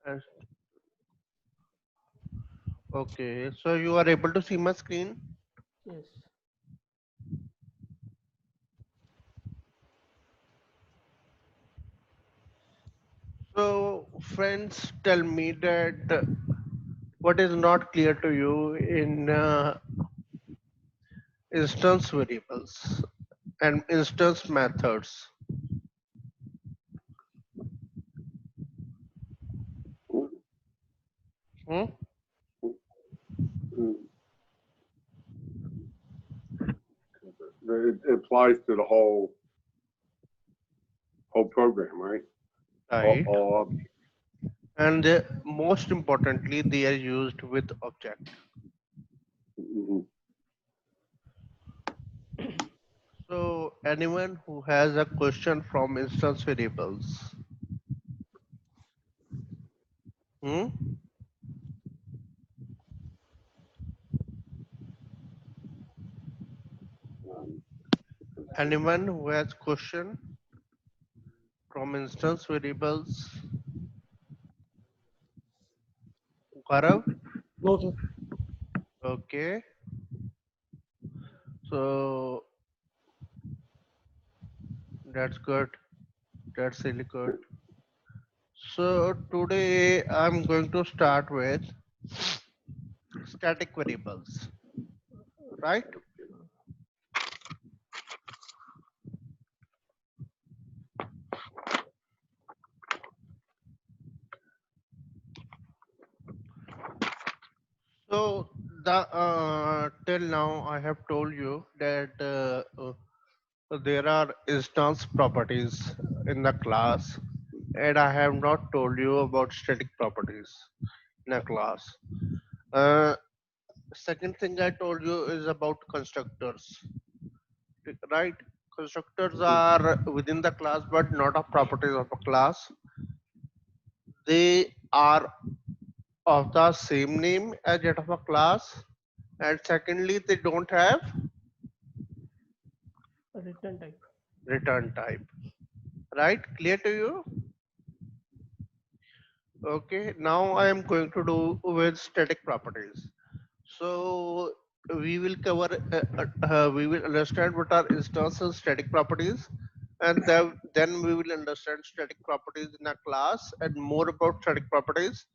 And- Okay, so you are able to see my screen. Yes. So, friends, tell me that what is not clear to you in instance variables and instance methods. Hmm? Mm. It applies to the whole program, right? Right. All And most importantly, they are used with object. mm-hmm. So, anyone who has a question from instance variables, hmm? Anyone who has question from instance variables, Gaurav? No, sir. Okay. So that's good. That's really good. So today I'm going to start with static variables, right? So the till now I have told you that there are instance properties in the class, and I have not told you about static properties in a class. Uh, Second thing I told you is about constructors, right? Constructors are within the class but not a properties of a class. They are of the same name as that of a class, and secondly they don't have A return type. return type, right? Clear to you? Okay, now I am going to do with static properties. So we will cover, we will understand what are instance and static properties, and then we will understand static properties in a class and more about static properties,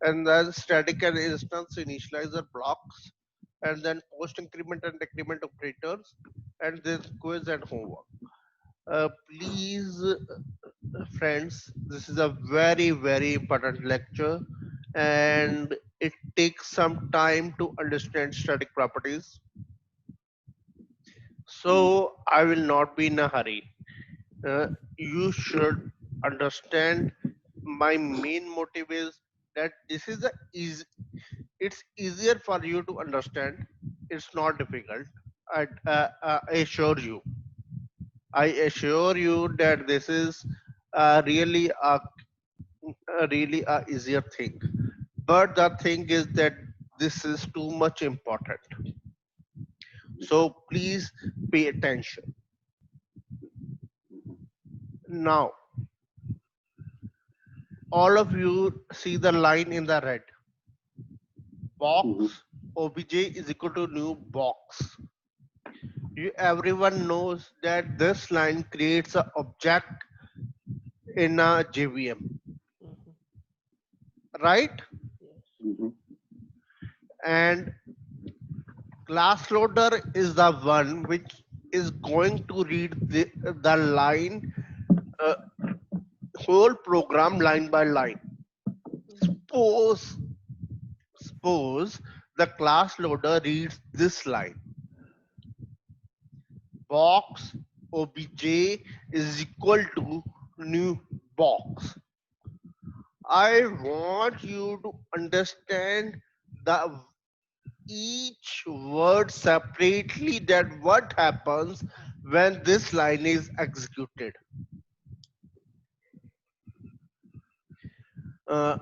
and then static and instance initializer blocks, and then post increment and decrement operators, and this quiz and homework. Please, friends, this is a very, very important lecture, and it takes some time to understand static properties. So I will not be in a hurry. You should understand my main motive is that this is a easy, it's easier for you to understand. It's not difficult. I assure you. I assure you that this is really really a easier thing. But the thing is that this is too much important. So please pay attention. Now, all of you see the line in the red. Mm-hmm. Box obj is equal to new box. You everyone knows that this line creates an object in a JVM, Mm-hmm. right? Yes. Mm-hmm. And class loader is the one which is going to read the line, uh, whole program line by line. Mm-hmm. Suppose the class loader reads this line: box obj is equal to new box. I want you to understand the each word separately, that what happens when this line is executed. uh,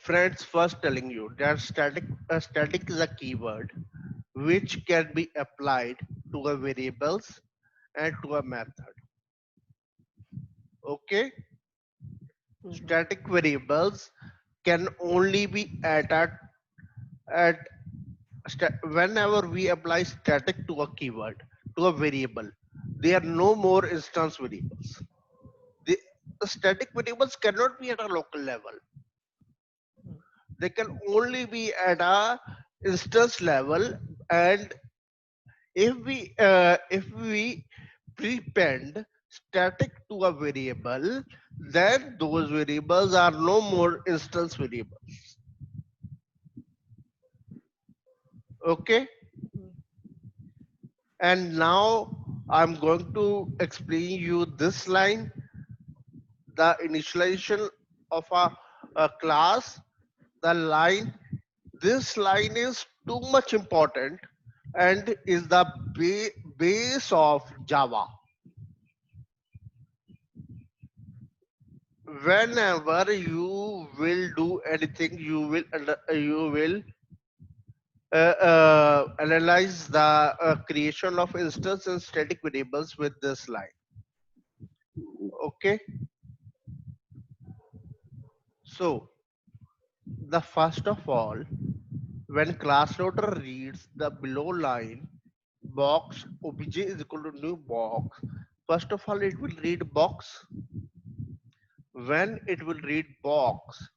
Friends, first telling you that static is a keyword which can be applied to a variables and to a method. Okay, Mm-hmm. static variables can only be at whenever we apply static to a keyword, to a variable. There are no more instance variables. The, the static variables cannot be at a local level. They can only be at a instance level, and if we prepend static to a variable, then those variables are no more instance variables. Okay, and now I'm going to explain you this line, the initialization of a class. The line, this line is too much important and is the base of Java. Whenever you will do anything, you will analyze the creation of instance and static variables with this line. Okay, so the first of all, when class loader reads the below line box obj is equal to new box, first of all it will read box. When it will read box,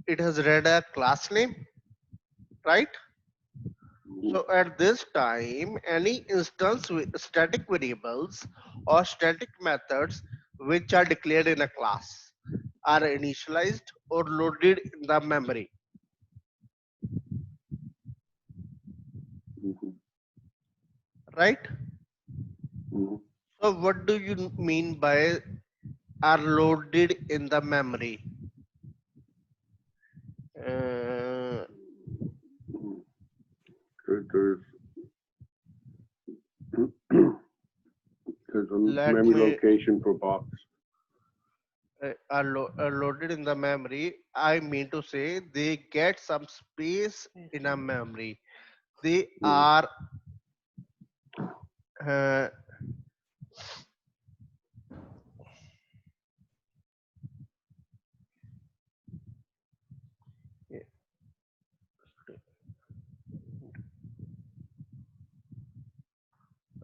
it has read a class name, right? So at this time, any instance with static variables or static methods which are declared in a class are initialized or loaded in the memory, Mhm. right? Mhm. So what do you mean by are loaded in the memory? Uh, Mhm. There's there's a let memory me location for box. are loaded in the memory. I mean to say they get some space in a memory. They Mhm. are uh,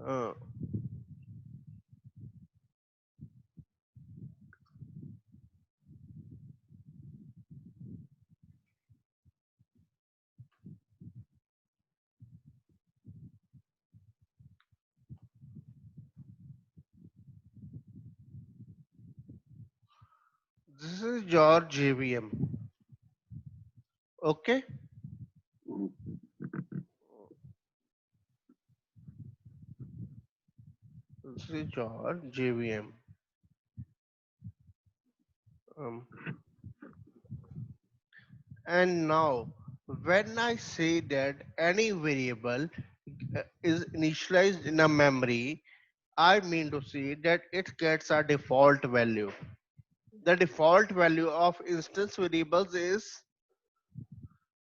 uh, this is your JVM. Okay, Mhm. this is your JVM. Um, and now, when I say that any variable is initialized in a memory, I mean to say that it gets a default value. The default value of instance variables is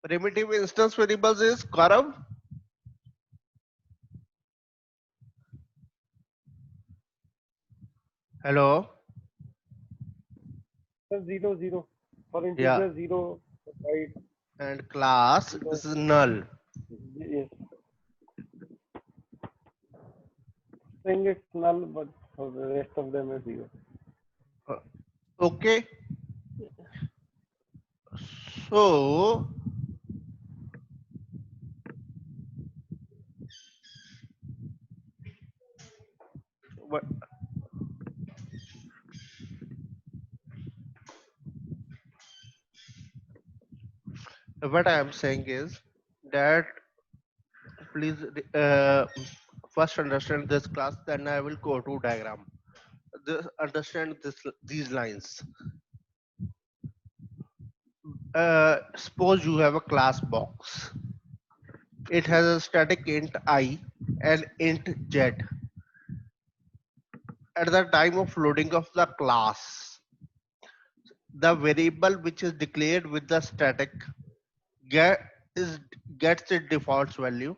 primitive instance variables is Gaurav. Hello. Sir, zero zero. For Yeah. integer zero, right? And class Because is null. yes, string is null, but for the rest of them is zero. Uh, Okay. So what what I am saying is that please first understand this class, then I will go to diagram. Understand these lines. Suppose you have a class box. It has a static int I and int z. At the time of loading of the class, the variable which is declared with the static get is gets its default value,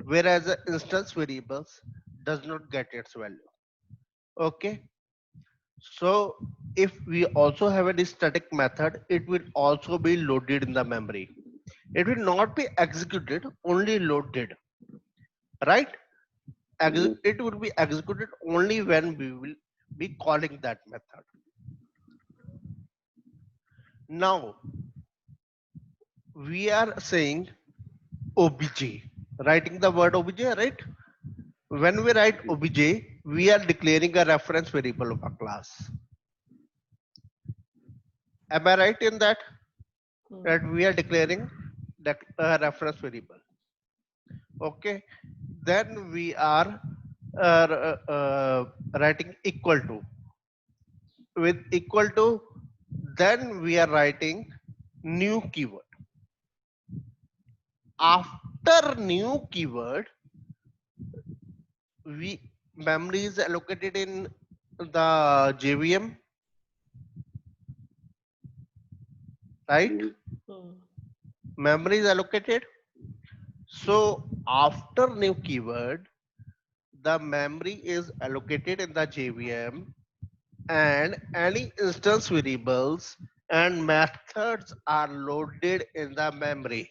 whereas the instance variables does not get its value. Okay, So if we also have a static method, it will also be loaded in the memory. It will not be executed, only loaded, right? Mhm. It will be executed only when we will be calling that method. Now we are saying obj, writing the word obj, right? When we write obj, we are declaring a reference variable of a class. Am I right in that? That we are declaring that reference variable. Okay, then we are writing equal to. With equal to, then we are writing new keyword. After new keyword, we memory is allocated in the JVM, right? Mhm. Memory is allocated. So after new keyword, the memory is allocated in the JVM, and any instance variables and methods are loaded in the memory.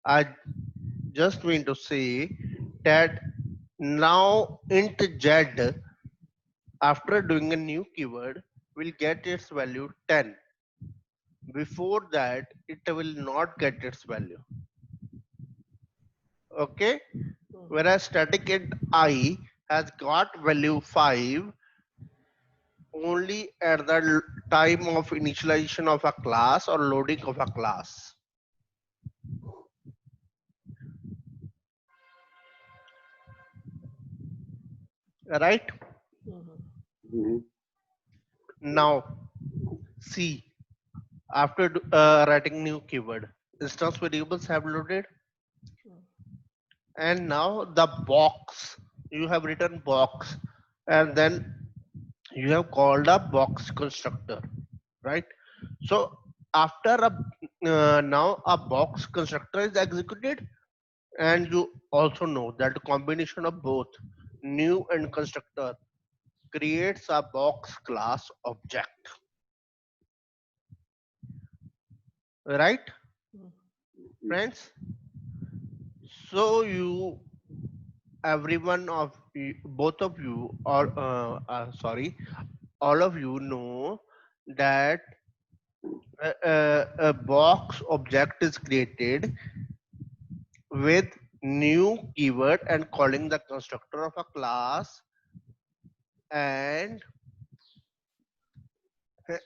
I just mean to say that now int z, after doing a new keyword, will get its value 10. Before that, it will not get its value. Okay, whereas static int I has got value 5 only at the time of initialization of a class or loading of a class, right? Mhm. Now see, after writing new keyword, instance variables have loaded, and now the box, you have written box, and then you have called a box constructor, right? So after a now a box constructor is executed, and you also know that the combination of both new and constructor creates a box class object, right, friends? So you, every one of you, both of you, or sorry, all of you know that a box object is created with new keyword and calling the constructor of a class, and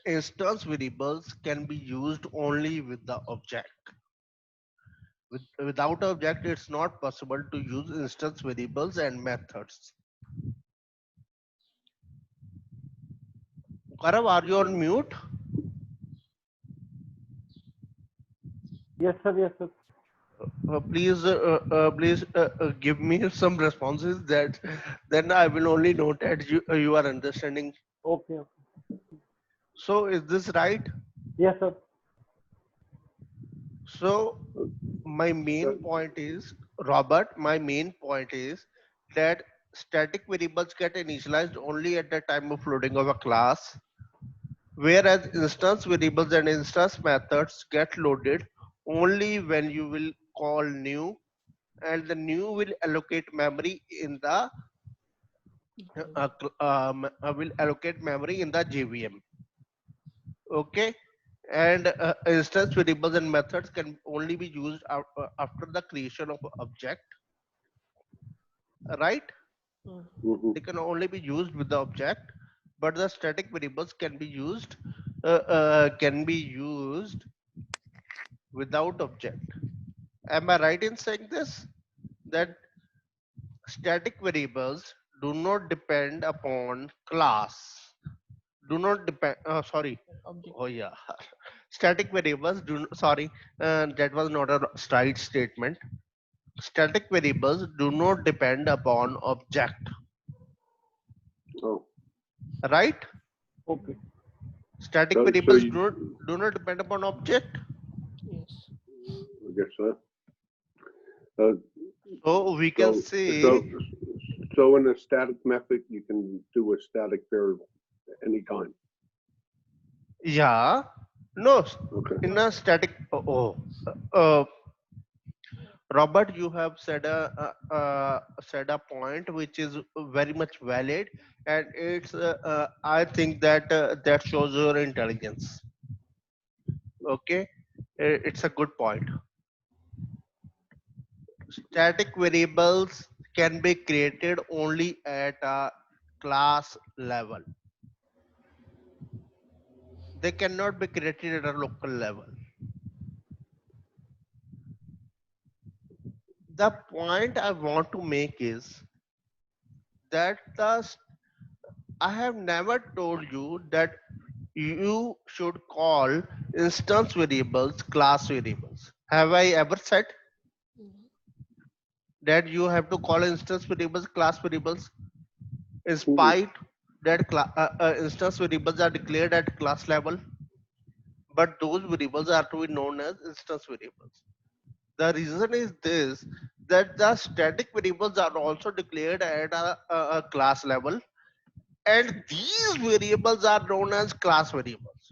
instance variables can be used only with the object. Without object, it's not possible to use instance variables and methods. Gaurav, are you on mute? Yes, sir. Yes, sir. Please give me some responses that then I will only note that you are understanding. Okay. Okay. So is this right? Yes, sir. So my main So, point is, Robert, my main point is that static variables get initialized only at the time of loading of a class, whereas instance variables and instance methods get loaded only when you will call new, and the new will allocate memory in the will allocate memory in the JVM. Okay, and instance variables and methods can only be used after the creation of object, right? mhm. They can only be used with the object, but the static variables can be used without object. Am I right in saying this? That static variables do not depend upon class. Do not depend. Sorry. Oh yeah. Static variables do. Sorry, that was not a right statement. Static variables do not depend upon object, Oh, right? Okay. Static so variables you, do not depend upon object. I guess so. Uh, So we can so, so, say so in a static method, you can do a static variable. anytime. Yeah. No. Okay. In a static. Robert, you have said a point which is very much valid, and it's I think that that shows your intelligence. Okay, it's a good point. Static variables can be created only at a class level. They cannot be created at a local level. The point I want to make is that I have never told you that you should call instance variables class variables. Have I ever said that you have to call instance variables class variables in Mhm. spite that instance variables are declared at class level, but those variables are to be known as instance variables. The reason is this, that the static variables are also declared at a class level, and these variables are known as class variables.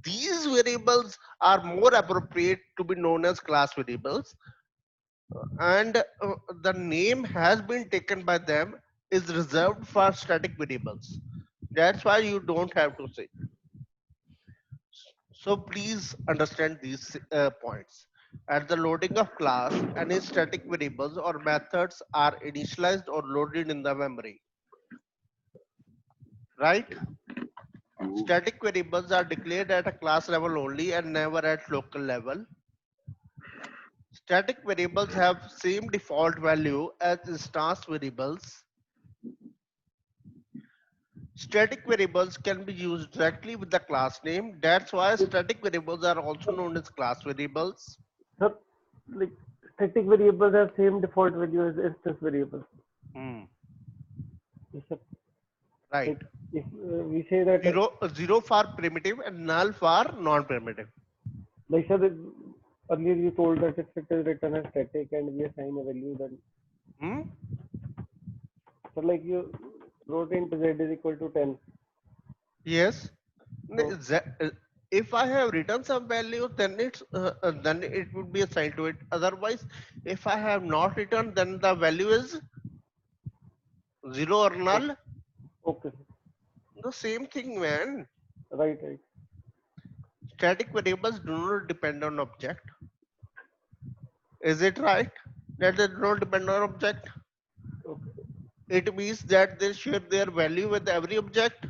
These variables are more appropriate to be known as class variables, and the name has been taken by them is reserved for static variables. That's why you don't have to say. So please understand these points. At the loading of class, any static variables or methods are initialized or loaded in the memory, right? Mhm. Static variables are declared at a class level only and never at local level. Static variables have same default value as instance variables. Static variables can be used directly with the class name. That's why Yes, static variables are also known as class variables. sir, like static variables have same default value as instance variables. Hmm, Yes, sir. right. Like if we say that, Zero for primitive and null for non-primitive. like sir, earlier you told that if it is written as static and we assign a value, then Hmm? so like you wrote int z is equal to 10. Yes. So If I have written some value, then it would be assigned to it. Otherwise, if I have not written, then the value is zero or okay, null. okay, The same thing, man. right, right, Static variables do not depend on object. Is it right? That they do not depend on object. okay. It means that they share their value with every object.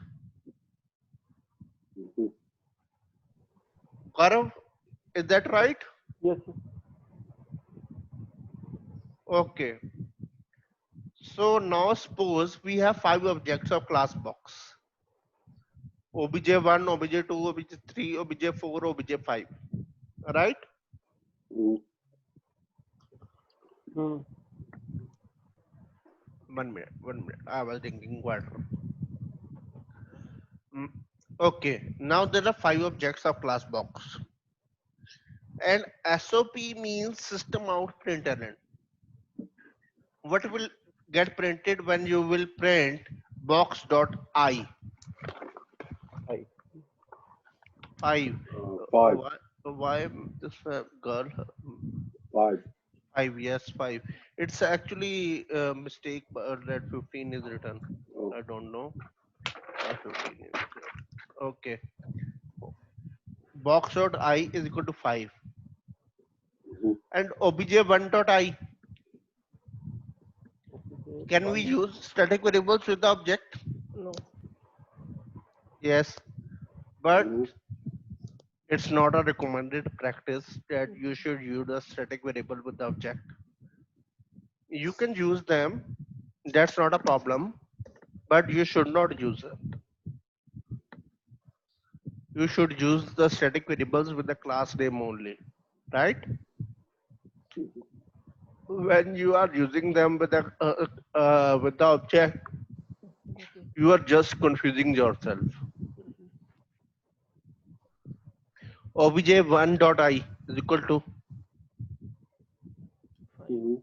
Mhm. Gaurav, is that right? Yes, sir. Okay. So now suppose we have five objects of class box. obj1, obj2, obj3, obj4, obj5. Right? Mhm. Hmm. 1 minute, 1 minute. I was drinking water. Mm, okay. Now there are five objects of class box. And SOP means system out println. What will get printed when you will print box.I? Right. 5. Five, Why this girl? 5. 5, yes, 5. It's actually a mistake that 15 is written. Oh. I don't know. 15 is there. Okay. Box.I is equal to 5. Mhm. And obj1.I, Okay, can we one. use static variables with the object? No. Yes. But Mhm. it's not a recommended practice that you should use a static variable with the object. You can use them, that's not a problem, but you should not use it. You should use the static variables with the class name only, right? When you are using them with the object, you are just confusing yourself. obj1.I is equal to, Mhm.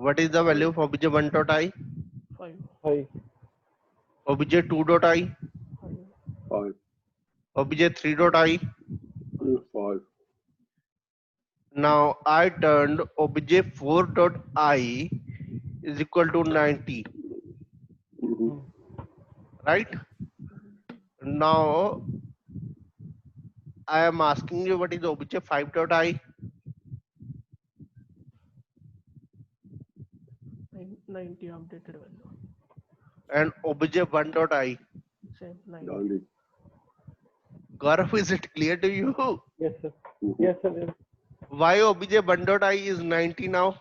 what is the value of obj1.I? Five. obj2.i, Five. obj3.i. Five. Now I turned obj4.i is equal to 90, Mm-hmm. right? Now I am asking you what is obj5.i 90 updated value. and obj1.i. Same 90. 90. Gaurav, is it clear to you? Yes, sir. Mm-hmm. Yes, sir. Yes. Why obj1.i is 90 now?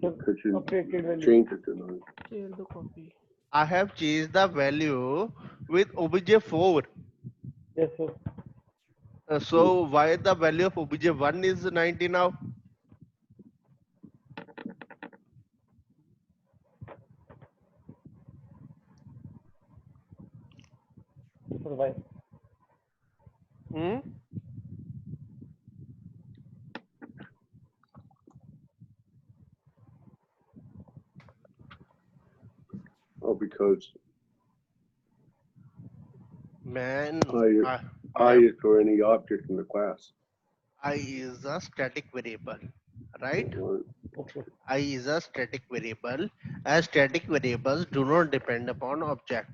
Sir, Because you updated value. change it to 90. Share the copy. I have changed the value with obj4. Yes, sir. So why the value of obj1 is 90 now? Sir, why? Hmm? Oh, because Man, I I, I I have is for any object in the class. I is a static variable, right? Right. Okay. I is a static variable, as static variables do not depend upon object,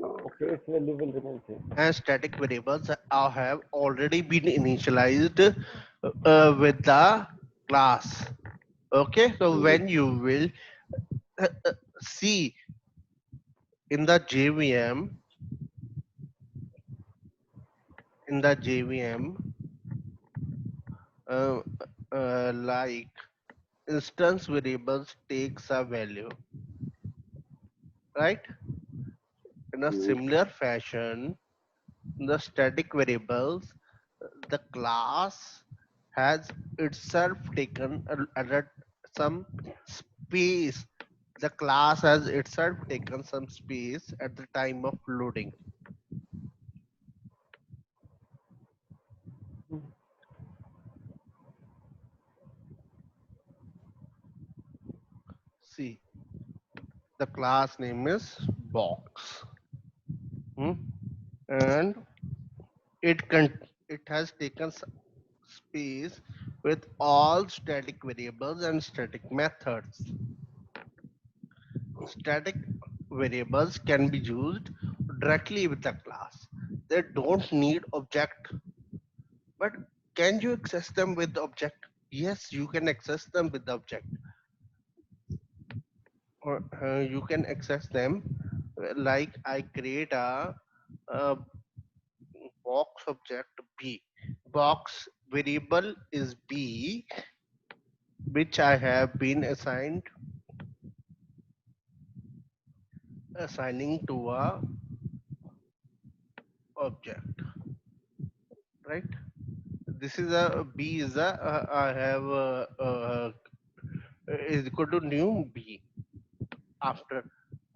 Oh, Okay. Its value will remain same. and static variables have already been initialized with the class. Okay, so mhm. when you will see in the JVM, in the JVM, uh, like instance variables takes a value, right? In a Mhm. similar fashion, the static variables, the class has itself taken some space. The class has itself taken some space at the time of loading. See, the class name is box. Hmm? And it has taken space with all static variables and static methods. Static variables can be used directly with the class. They don't need object. But can you access them with the object? Yes, you can access them with the object. Or you can access them like I create a box object B. Box variable is B, which I have been assigning to a object, right? This is a B is a I have is equal to new B after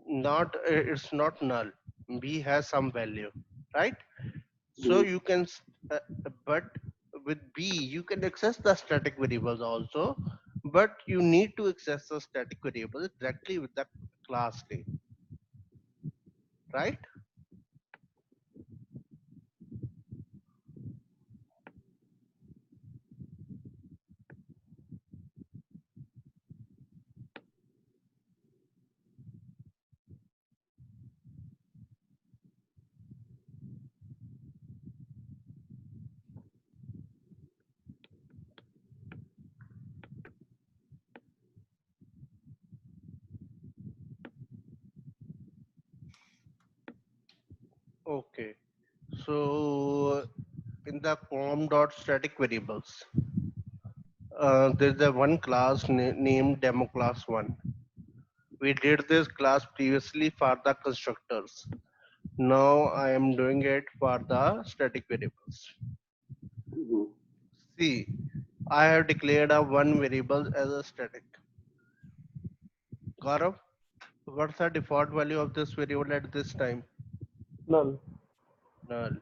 not it's not null. B has some value, right? So Mhm. you can but with B you can access the static variables also, but you need to access the static variables directly with the class name, right? Okay, so in the com dot static variables, there's a one class named demo class one. We did this class previously for the constructors. Now I am doing it for the static variables. Mhm. See, I have declared a one variable as a static. Gaurav, what's the default value of this variable at this time? Null. Null.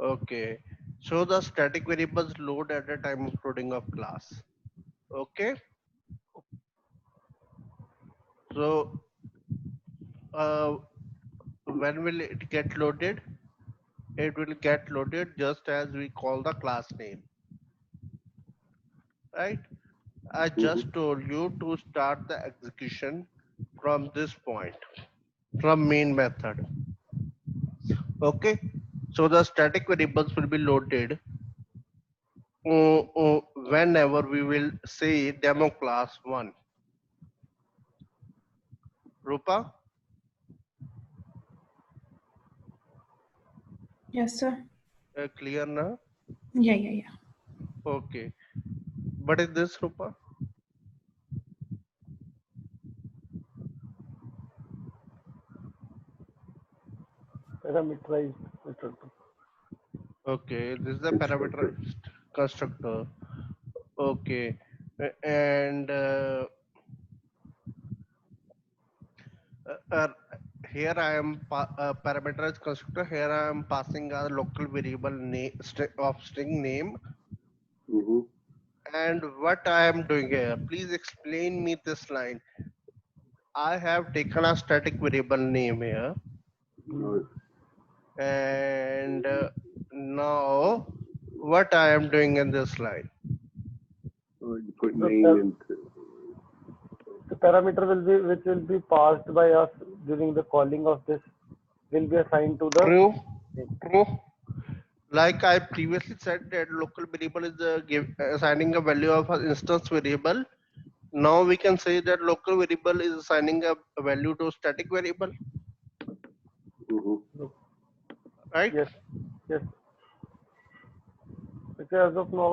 Okay. So the static variables load at the time of loading of class. Okay. So uh, when will it get loaded? It will get loaded just as we call the class name, right? I Mhm. just told you to start the execution from this point, from main method. Okay, so the static variables will be loaded whenever we will say demo class 1. Rupa, Yes, sir. clear now? Yeah, yeah, yeah. Okay, what is this, Rupa? Parameterized method. Okay, this is the Constructor. parameterized constructor. Okay, and uh, uh, here I am parameterized constructor. Here I am passing a local variable name of string name. Mhm. And what I am doing here, please explain me this line. I have taken a static variable name here, No, and now what I am doing in this line. you put The, name par- into. the parameter will be which will be passed by us during the calling of this will be assigned to the True, name. true. Like I previously said that local variable is assigning a value of an instance variable. Now we can say that local variable is assigning a value to static variable, Mhm. right? Yes, yes. Because as of now,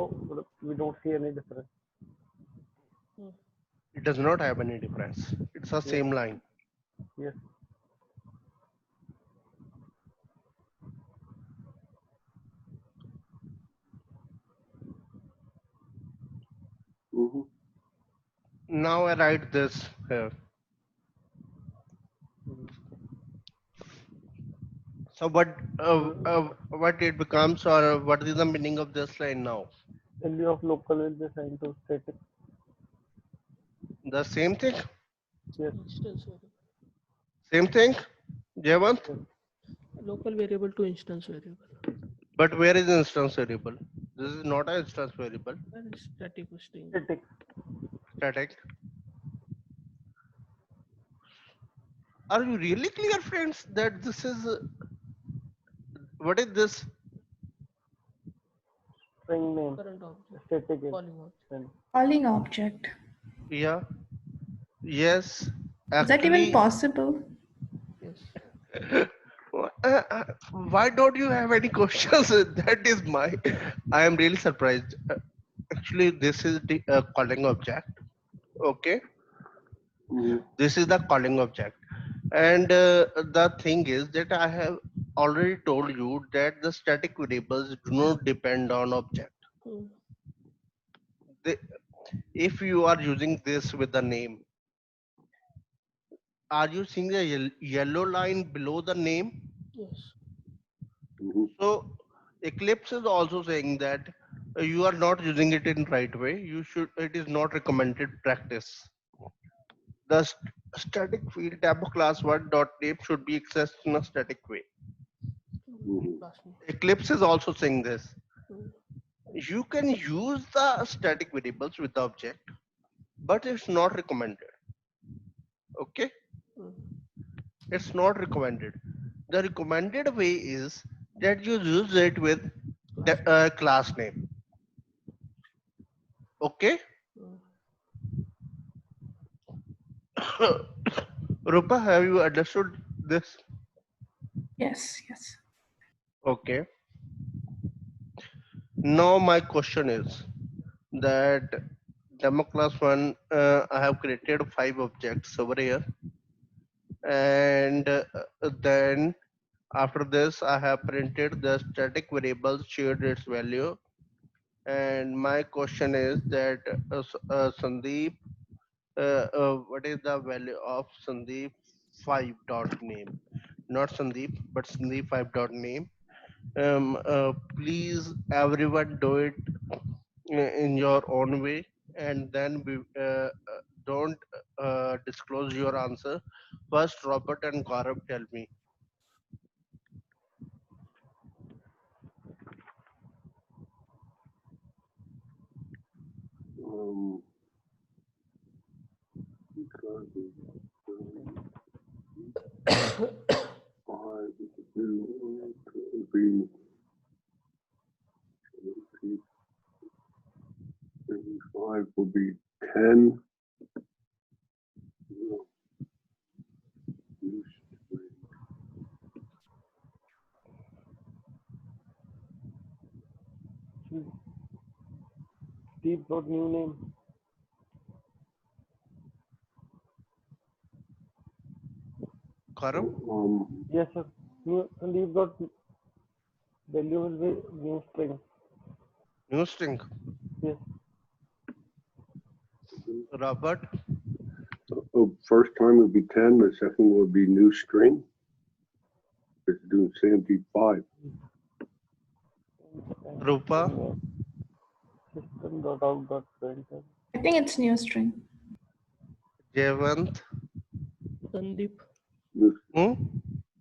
we don't see any difference. Hmm. It does not have any difference. It's the Yes, same line. yes. Mhm. Now I write this here. Mhm. So what it becomes, or what is the meaning of this line now? Value of local will be assigned to static. The same thing? Yes, Instance variable. Same thing, Jayant? yes. Local variable to instance variable. But where is instance variable? This is not an instance variable. And static string. Static. Static. Are you really clear, friends, that this is what is this? String name. Current object. Static is. Calling object. Then Calling object. Yeah. Yes. Is that even Actually, possible? Yes. why don't you have any questions? That is my. I am really surprised. Actually, this is the calling object. Okay, Mhm. this is the calling object, and the thing is that I have already told you that the static variables do not depend on object. Hmm. They, if you are using this with the name, are you seeing the yellow line below the name? Yes. Mhm. So Eclipse is also saying that you are not using it in right way. You should. It is not recommended practice. The static field demo class one dot name should be accessed in a static way. Mhm. Last name. Eclipse is also saying this. Hmm. You can use the static variables with the object, but it's not recommended. Okay, Hmm. it's not recommended. The recommended way is that you use it with the Class name. class name. Okay. Hmm. Rupa, have you understood this? Yes, yes. Okay. Now my question is that demo class one, I have created 5 objects over here, and then after this I have printed the static variable shared its value. And my question is that Sandeep, what is the value of Sandeep 5 dot name? Not Sandeep, but Sandeep 5 dot name. Please everyone do it in your own way, and then we don't disclose your answer First, Robert and Gaurav tell me. Because five would be 5 would be 10. Steve got new name. Gaurav? Yes, sir. New Sandeep got value will be new string. New string. Yes. Robert? First time would be 10, the second would be new string. It's doing Sandeep 5. Rupa? System dot out dot print. I think it's new string. Jayant? Sandeep. Hmm?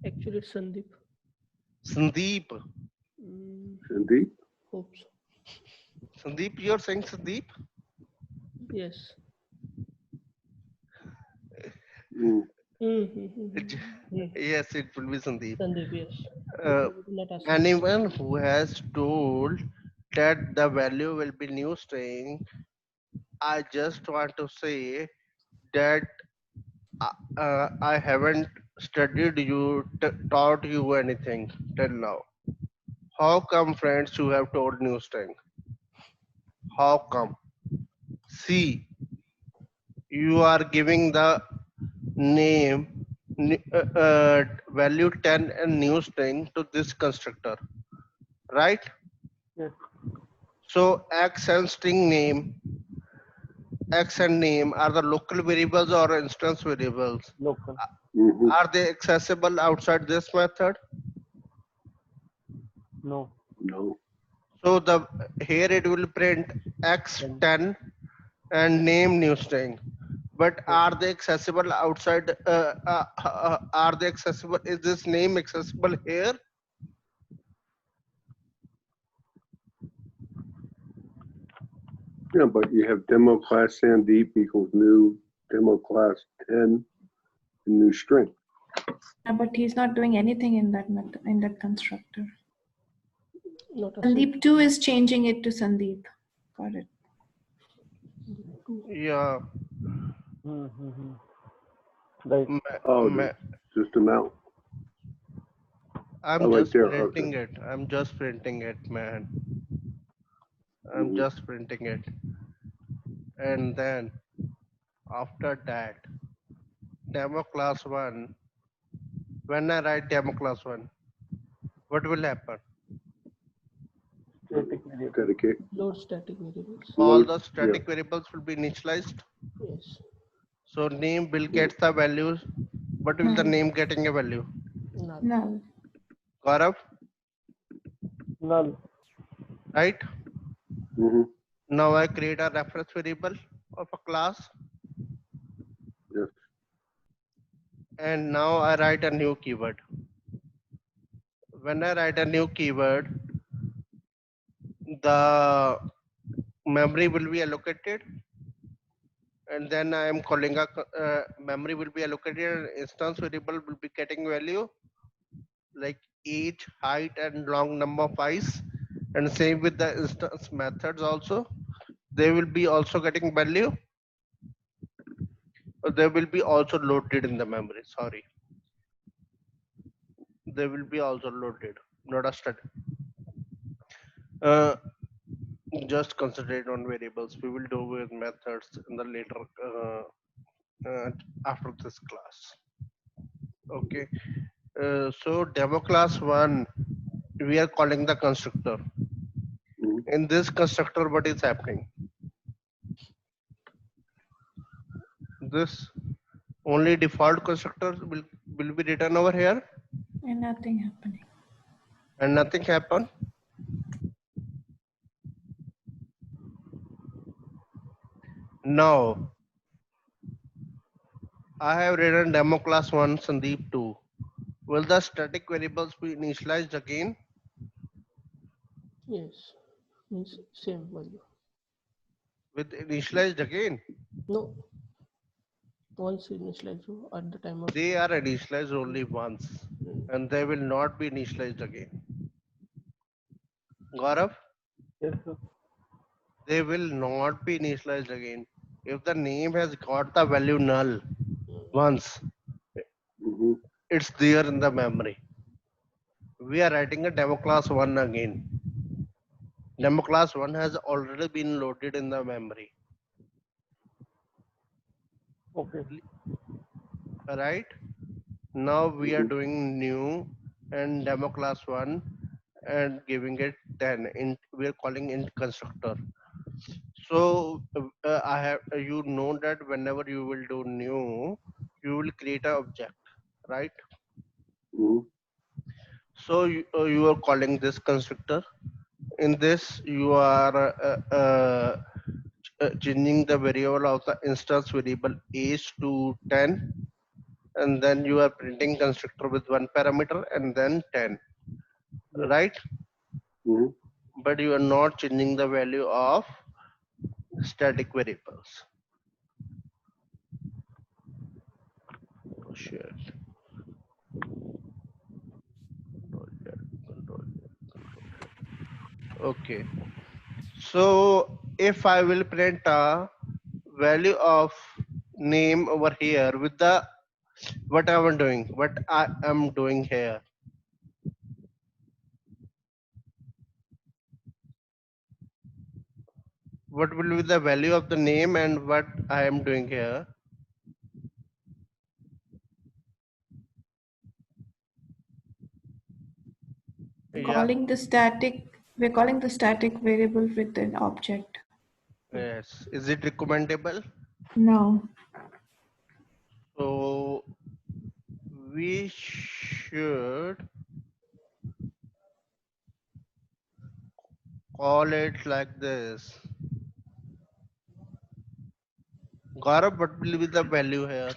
Actually, it's Sandeep. Sandeep? Sandeep? Hope so. Sandeep, you're saying Sandeep? Yes. Mm. Yes, it will be Sandeep. Sandeep, yes. Uh, Not ask. anyone who has told that the value will be new string, I just want to say that I haven't studied you, taught you anything till now. How come, friends, you have told new string? How come? See, you are giving the name value 10 and new string to this constructor, right? Yes. So x and string name, x and name are the local variables or instance variables. Local. Mhm. Are they accessible outside this method? No. No. So the here it will print x10 and name new string. But are they accessible outside? Are they accessible? Is this name accessible here? Yeah, but you have demo class Sandeep equals new demo class 10 new string. But he's not doing anything in that method, in that constructor. Not a Sandeep 2 is changing it to Sandeep. Got it. Yeah. Right. Oh, Ma- the system out. I'm Oh, right just there, printing okay. it. I'm just printing it, man. I'm Mhm. just printing it. And then after that, demo class 1, when I write demo class 1, what will happen? Static variable. Dedicate. load static variables. All Load, the static variables will be initialized. Yes. So name will get the values. What will the name getting a value? Null. Null. Gaurav, Null. right? Mm-hmm. Now I create a reference variable of a class. Yes. And now I write a new keyword. When I write a new keyword, the memory will be allocated, and then I am calling a memory will be allocated, and instance variable will be getting value like age, height, and long number of eyes. And same with the instance methods also. They will be also getting value. They will be also loaded in the memory. Sorry, they will be also loaded, not a static. Uh, just concentrate on variables. We will do with methods in the later after this class. Okay. So demo class 1, we are calling the constructor. Mhm. In this constructor, what is happening? This only default constructor will be written over here And nothing happening. and nothing happen. Now I have written demo class 1 Sandeep 2. Will the static variables be initialized again? Yes. Means same value. With initialized again? No. Once initialize at the time of They are initialized only once and they will not be initialized again. Gaurav, Yes, sir. they will not be initialized again. If the name has got the value null once, Mm-hmm. it's there in the memory. We are writing a demo class 1 again. Demo class 1 has already been loaded in the memory, Okay. right? Now we are Mm-hmm. doing new and demo class 1 and giving it 10. We are calling int constructor. So I have you know that whenever you will do new, you will create an object, right? Mm-hmm. So you are calling this constructor. In this, you are changing the variable of the instance variable age to 10, and then you are printing constructor with one parameter and then 10, Yes. right? Mm-hmm. But you are not changing the value of static variables. Oh, shit. Control Z, Control Z, Control Z. Okay. So if I will print a value of name over here with the what I am doing here. What will be the value of the name and what I am doing here? Yeah, We're calling the static variable with an object. yes. Is it recommendable? No. So we should call it like this. Gaurav, what will be the value here?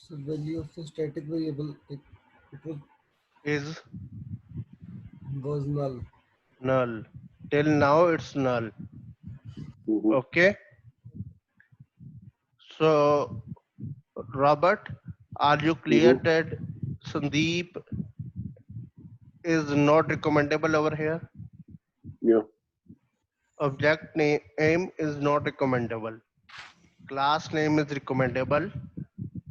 So value of the static variable Is was null. null. Till now it's null. Mm-hmm. Okay. So Robert, are you clear Mm-hmm. that Sandeep is not recommendable over here? Yeah. Object name is not recommendable. Class name is recommendable.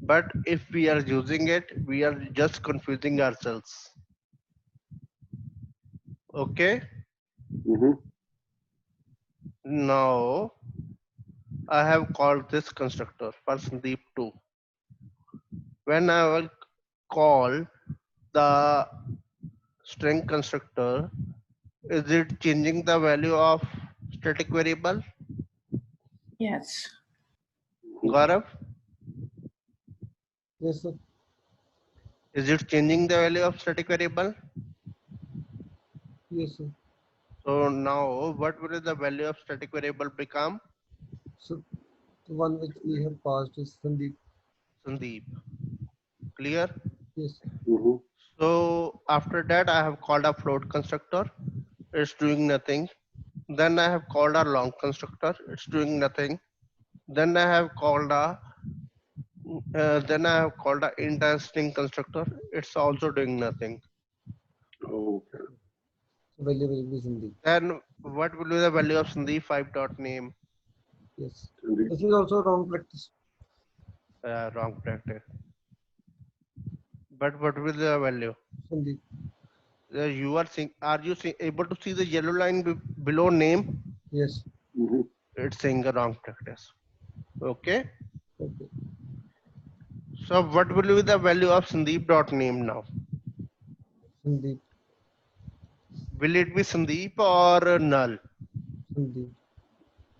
But if we are using it, we are just confusing ourselves. Okay. Mm-hmm. Now I have called this constructor for Sandeep 2. When I will call the string constructor, is it changing the value of static variable? Yes. Gaurav, Yes, sir. is it changing the value of static variable? Yes, sir. So now what will the value of static variable become? So the one which we have passed is Sandeep. Sandeep. Clear? Yes. Mm-hmm. So after that I have called a float constructor. It's doing nothing. Then I have called a long constructor. It's doing nothing. Then I have called a int and string constructor. It's also doing nothing. Okay. So value will be Sandeep. Then what will be the value of Sandeep 5 dot name? Yes. Sandeep. This is also wrong practice. Wrong practice. But what will be the value? Sandeep. You are seeing. Are you able to see the yellow line below name? Yes. Mm-hmm. It's saying a wrong practice. Okay. Okay. So what will be the value of Sandeep dot name now? Sandeep. Will it be Sandeep or null? Sandeep.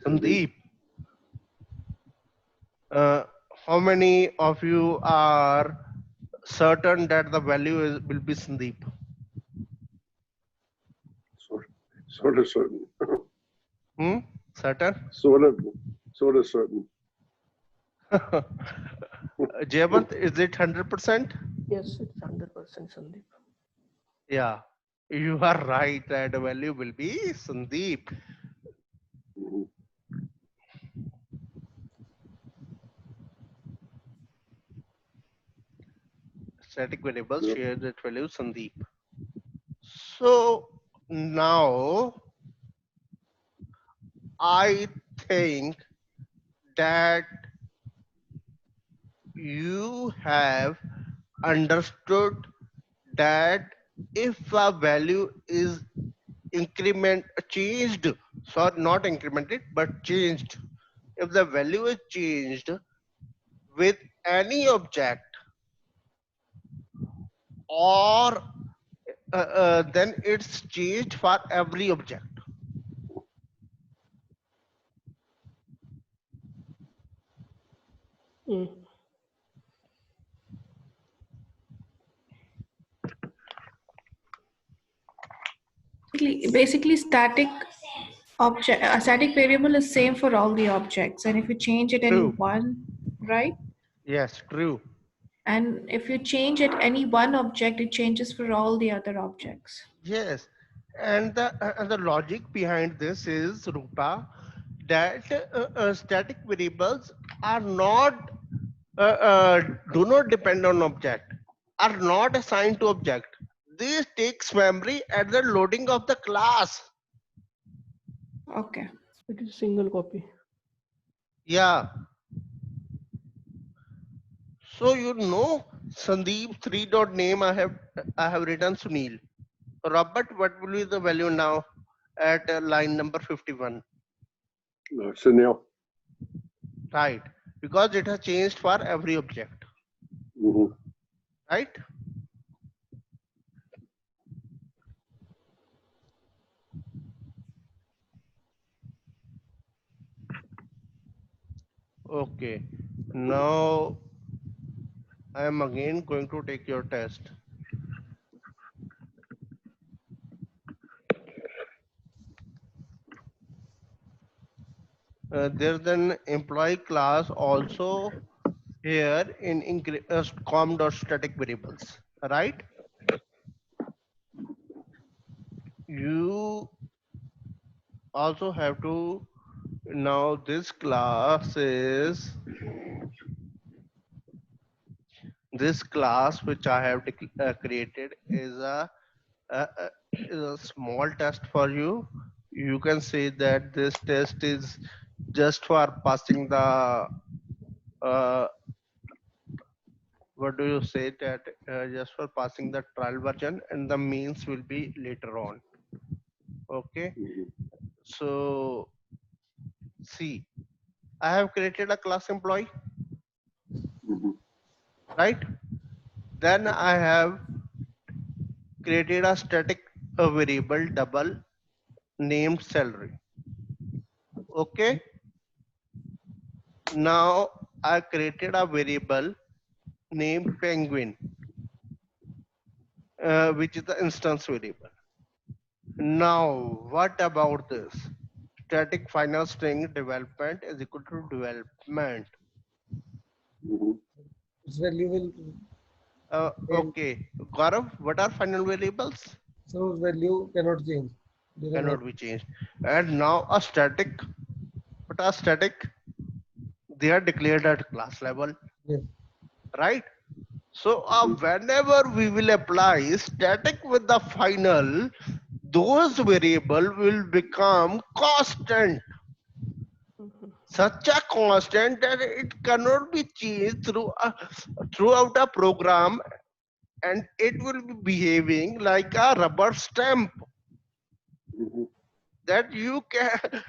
Sandeep. Sandeep. Uh, how many of you are certain that the value will be Sandeep? Sort of certain. Certain? Sort of certain. Jayant, is it 100%? Yes, it's 100% Sandeep. Yeah, you are right. That value will be Sandeep. Mhm. Static variable Yep. share that value Sandeep. So now I think that you have understood that if a value is increment changed, sorry, not incremented but changed, if the value is changed with any object or then it's changed for every object. Mm. Basically, static object, a static variable is same for all the objects, and if you change it any True. one, right? Yes, true. And if you change it any one object, it changes for all the other objects. Yes, and the logic behind this is, Rupa, that static variables are not do not depend on object, are not assigned to object. This takes memory at the loading of the class. Okay. It is single copy. Yeah. So Sandeep 3 dot name I have written Sunil. Robert, what will be the value now at line number 51? Sunil. Right, because it has changed for every object, Mhm. right? Okay, now I am again going to take your test. There's an employee class also here in com.static variables, right? You also have to, now this class which I have created is a, a, is a small test for you. You can say that this test is just for passing the uh, what do you say that just for passing the trial version, and the means will be later on. Okay, Mhm. so see, I have created a class employee, Mhm. right? Then I have created a static variable double named salary. Okay, now I created a variable named penguin, which is the instance variable. Now, what about this? Static final string development is equal to development. Mhm. Its value will change. Okay, Gaurav, what are final variables? So value cannot change. They cannot. Cannot be changed. And now a static, what are static? They are declared at class level, Yes. right? So Mhm. whenever we will apply static with the final, those variable will become constant. Mhm. Such a constant that it cannot be changed throughout a program, and it will be behaving like a rubber stamp Mhm. that you can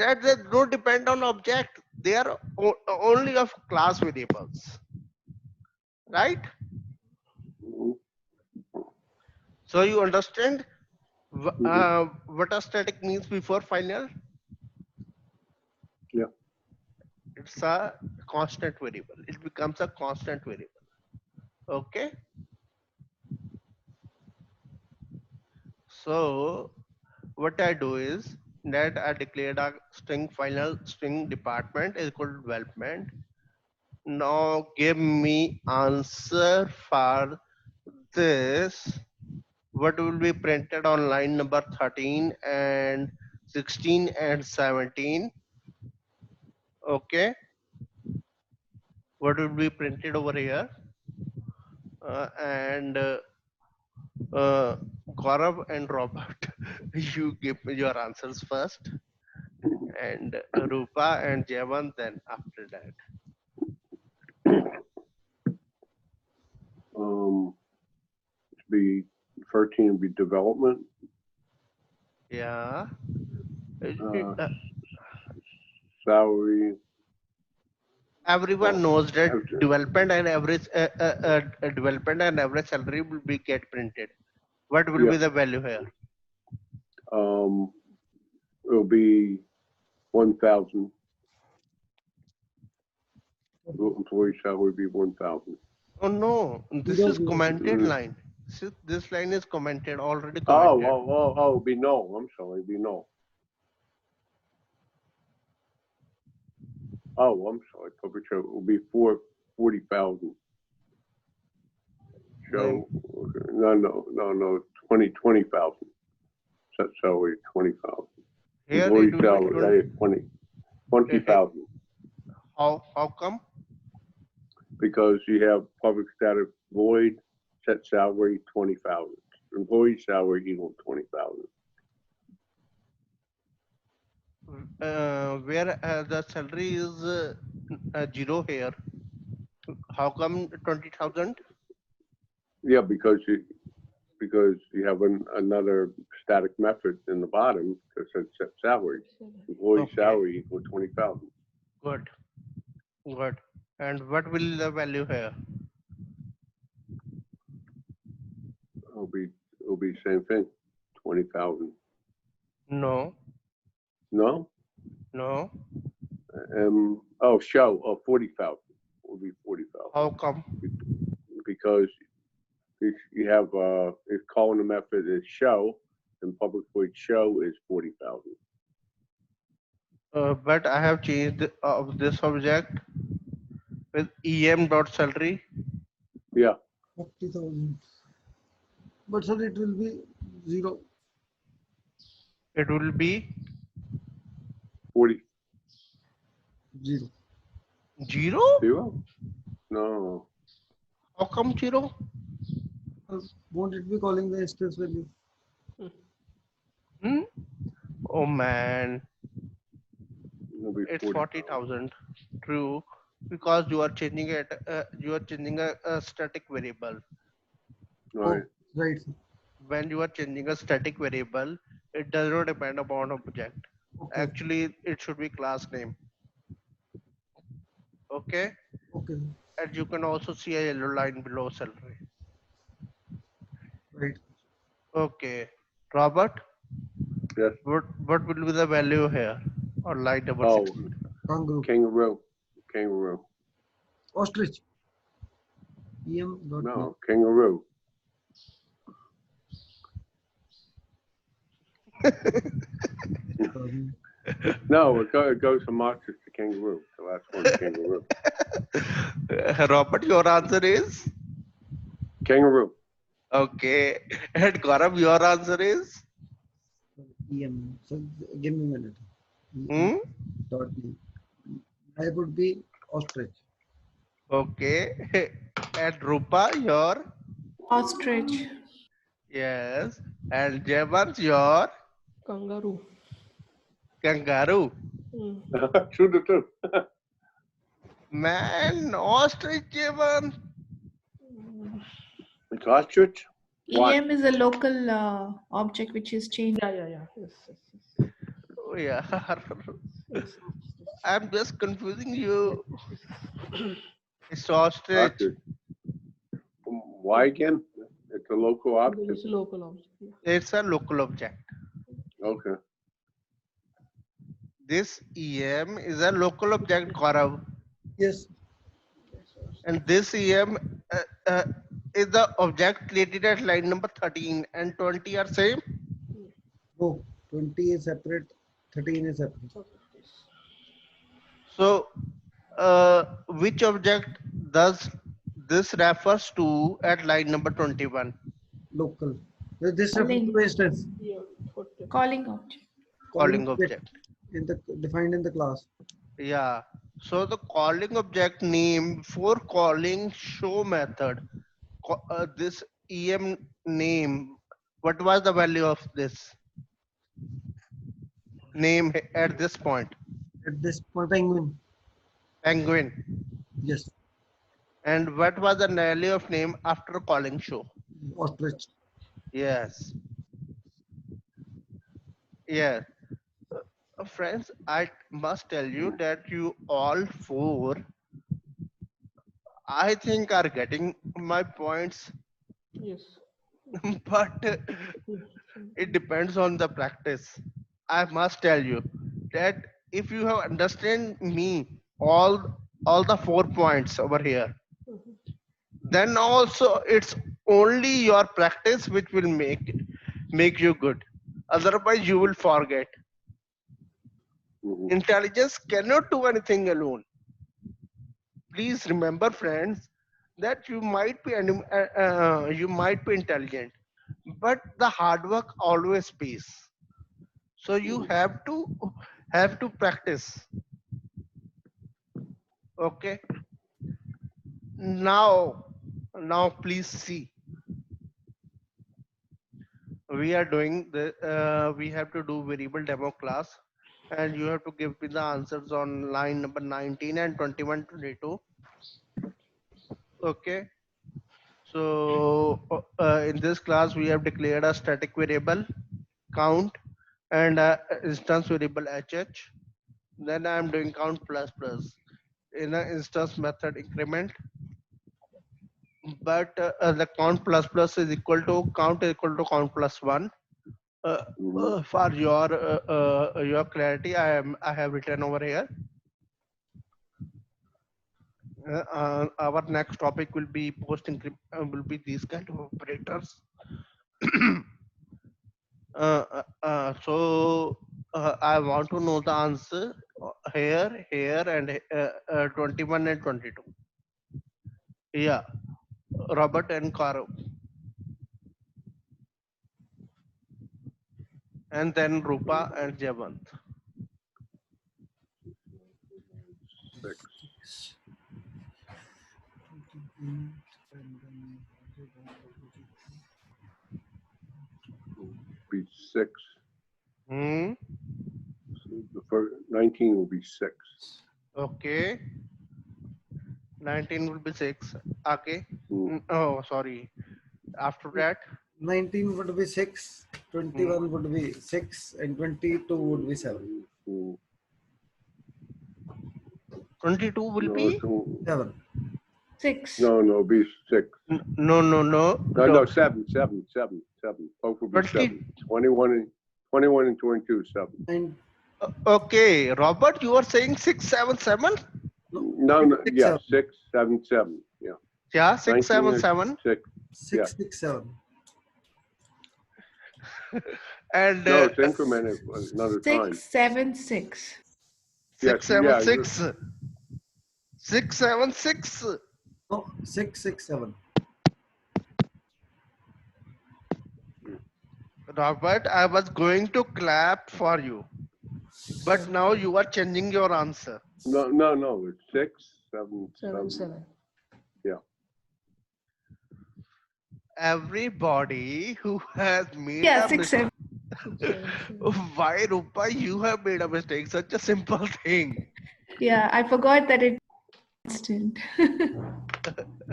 that they don't depend on object, they are only of class variables, right? Mhm. So you understand Mhm. what a static means before final. Yeah. It's a constant variable, it becomes a constant variable. Okay, so what I do is, that I declared a string final string department is equal to development. Now give me answer for this. What will be printed on line number 13 and 16 and 17? Okay. What will be printed over here? And Gaurav and Robert, you give me your answers first, and Rupa and Javan then after that. Be 13 would be development. Yeah. Uh, Salary. Everyone knows that Okay. development and average salary will be get printed. What will Yeah. be the value here? It'll be 1,000. Employee salary would be 1,000. Oh no, this Zero, is zero. commented Mm. line. This line is commented, already Oh, commented. it'd be no. I'm sorry, it'd be no. Oh, I'm sorry. Public show will be 40,000. Show, okay. No, 20,000. Set salary 20,000. Here Employee it will salary, be that is 20,000. how come? Because you have public status void, set salary 20,000. Employee salary equal 20,000. Where the salary is zero here. How come 20,000? Yeah, because you have another static method in the bottom that says set salary. Employee Okay. salary equal 20,000. Good. Good. And what will the value here? It'll be same thing, 20,000. No, No? no. Show 40,000 will be 40,000 How come? because you have it's calling the method is show and public void show is 40,000. But I have changed of this object with em.salary. Yeah, 40,000. But sir, it will be zero. It will be 40 Zero. zero. zero? No. How come zero? Won't it be calling the instance value? Hmm? Oh man, It'll be it's 40,000. 40,000. True, because you are changing it. You are changing a static variable. Right. Oh, right. Sir. When you are changing a static variable, it does not depend upon object. Okay. Actually, it should be class name. Okay, Okay. and you can also see a yellow line below salary. Right. Okay, Robert, Yes. what will be the value here on line number Oh, 16? Kangaroo. Kangaroo. Ostrich. EM. No, kangaroo. No, it goes from ostrich to kangaroo. The last one, kangaroo. Robert, your answer is Kangaroo. okay, and Gaurav, your answer is EM. So give me a minute. hmm? Dot E. I would be ostrich. Okay, and Rupa, your Ostrich. yes, and Javan, your Kangaroo. kangaroo. True. Man, ostrich, Javan. It's ostrich. Why? EM is a local object which is changed. Yeah. Yes. Oh yeah, Yes. I'm just confusing you. It's ostrich. Ostrich. Why again? It's a local Because object. it's a local object. Yeah. It's a local object. Okay. This EM is a local object, Gaurav. Yes. And this EM is the object created at line number 13 and 20 are same. Oh, 20 is separate. 13 is happening. So, which object does this refers to at line number 21? Local. This refers to Calling. the instance. Yeah, 40. Calling object. Calling Calling object object. in the defined in the class. Yeah. So the calling object name for calling show method, this em name, what was the value of this name at this point? At this point, penguin. Penguin. Yes. And what was the value of name after calling show? Ostrich. Yes. Yeah. Friends, I must tell you that you all four, I think, are getting my points, Yes. but it depends on the practice. I must tell you that if you have understand me all the 4 points over here, then also it's only your practice which will make you good. Otherwise, you will forget. Mhm. Intelligence cannot do anything alone. Please remember, friends, that you might be intelligent, but the hard work always pays. So you have to practice. Okay. Now please see. We are doing the we have to do variable demo class, and you have to give me the answers on line number 19 and 21, 22. Okay. So in this class we have declared a static variable count and instance variable hh. Then I am doing count plus plus in an instance method increment, but the count plus plus is equal to count plus one. Mhm. For your clarity, I have written over here. Our next topic will be will be these kind of operators. So I want to know the answer here, and 21 and 22. Yeah, Robert and Caro, and then Rupa and Javant. 6 will be 6. Hmm. So the first 19 will be 6. Okay. 19 will be 6. Okay. Mm. Oh, sorry. After that, 19 would be 6, 21 would be 6, and 22 would be 7. Mm. 22 will No, be 7. 6. no, it'll be 6. no, no, no, No, no. 7. Both will be 20. 7. 21 and 22, 7. And Okay, Robert, you are saying 677? No, no, 6, yeah, 7. 6, 7, 7. Yeah. Yeah, 19 is 677. 6. 6, 6, 7. And No, it's incremented another time. 676. Yes, yeah. 676. 676. No, 6, 6, 7. Robert, I was going to clap for you, but now you are changing your answer. No, it's 6, 7, 7. 7. Yeah. Everybody who has made Yeah, a 6, 7. why, Rupa, you have made a mistake? Such a simple thing. Yeah, I forgot that it's instant.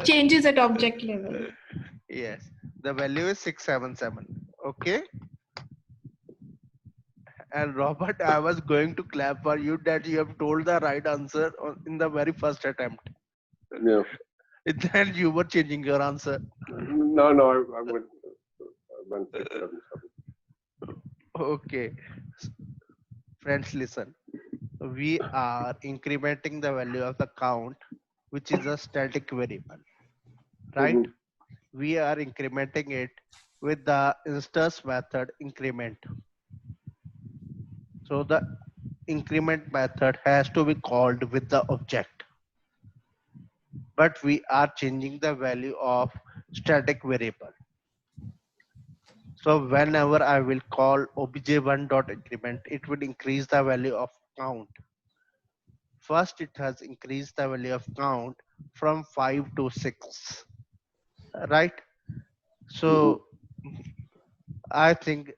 Changes at object level. Yes, the value is 677. Okay. And Robert, I was going to clap for you that you have told the right answer in the very first attempt. Yeah. Then you were changing your answer. No, I went 6, 7, 7. Okay. Friends, listen. We are incrementing the value of the count, which is a static variable, right? Mhm. We are incrementing it with the instance method increment. So the increment method has to be called with the object, but we are changing the value of static variable. So whenever I will call obj1.increment, it will increase the value of count. First, it has increased the value of count from 5 to 6, right? Mhm. So I think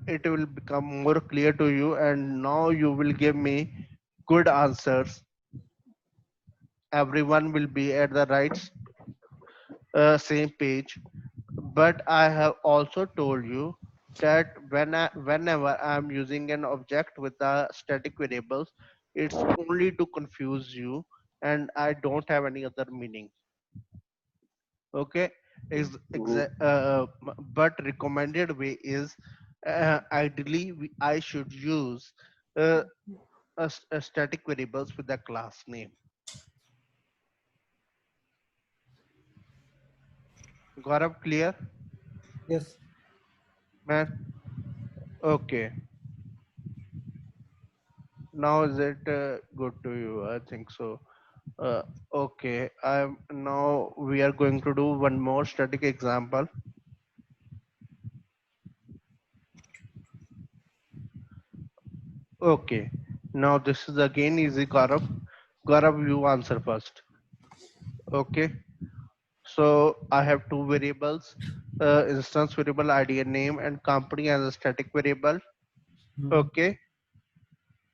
it will become more clear to you, and now you will give me good answers. Everyone will be at the right same page. But I have also told you that whenever I am using an object with the static variables, it's only to confuse you, and I don't have any other meaning. Okay, Mhm. but recommended way is ideally I should use uh, a static variables with the class name. Gaurav, clear, Yes. man? Okay. Now is it good to you? I think so. Uh, okay. I'm now we are going to do one more static example. Okay. Now this is again easy, Gaurav. Gaurav, you answer first. Okay. So I have two variables, instance variable ID and name, and company as a static variable. Hmm. Okay.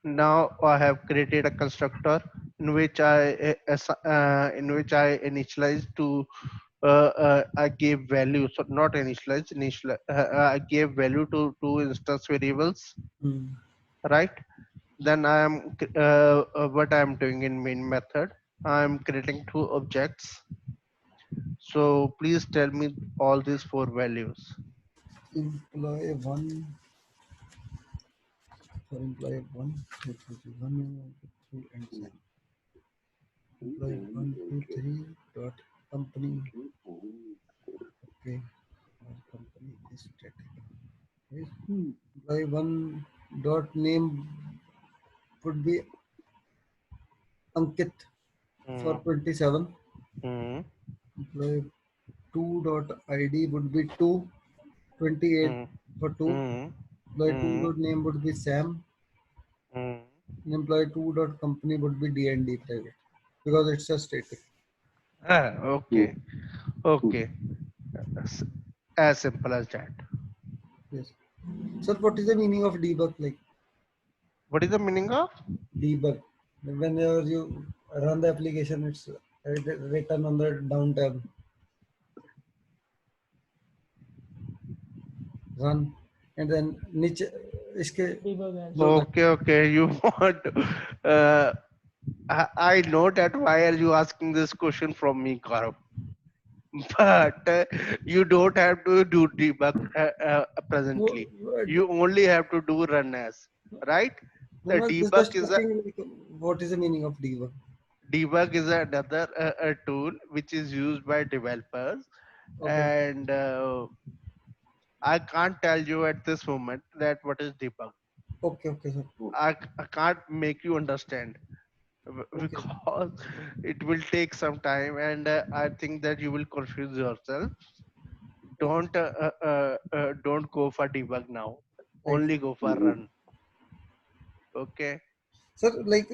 Now I have created a constructor in which I initialize to I gave value, so not I gave value to two instance variables, Hmm. right? Then what I am doing in main method, I am creating two objects. So please tell me all these four values. Employee one for employee one, it will be 1, 2, 3, and 7. Employee one, two, Okay. three dot company. Okay, our company is static. Right? Employee one dot name would be Ankit for Mm, 27. mm, Employee two dot ID would be 2, 28 mm, for 2. mm, Employee two mm, dot name would be Sam. mm. And employee two dot company would be D&D private because it's a static. Ah, Mhm. okay, okay. S- As simple as that. Yes. Sir, what is the meaning of debug? Like What is the meaning of? debug. Whenever you run the application, it's written on the down tab. Run. And then niche इसके Debug as. जो Okay, okay. You want? Uh, I know that. Why are you asking this question from me, Gaurav? But you don't have to do debug presently. You only have to do run as, right? no, The no, just debug is a talking like what is the meaning of debug? debug is another tool which is used by developers, Okay. and I can't tell you at this moment that what is debug. Okay, okay, sir. I can't make you understand Okay. because it will take some time, and I think that you will confuse yourself. Okay. Don't go for debug now. Right. Only go for run. Okay. Sir, like,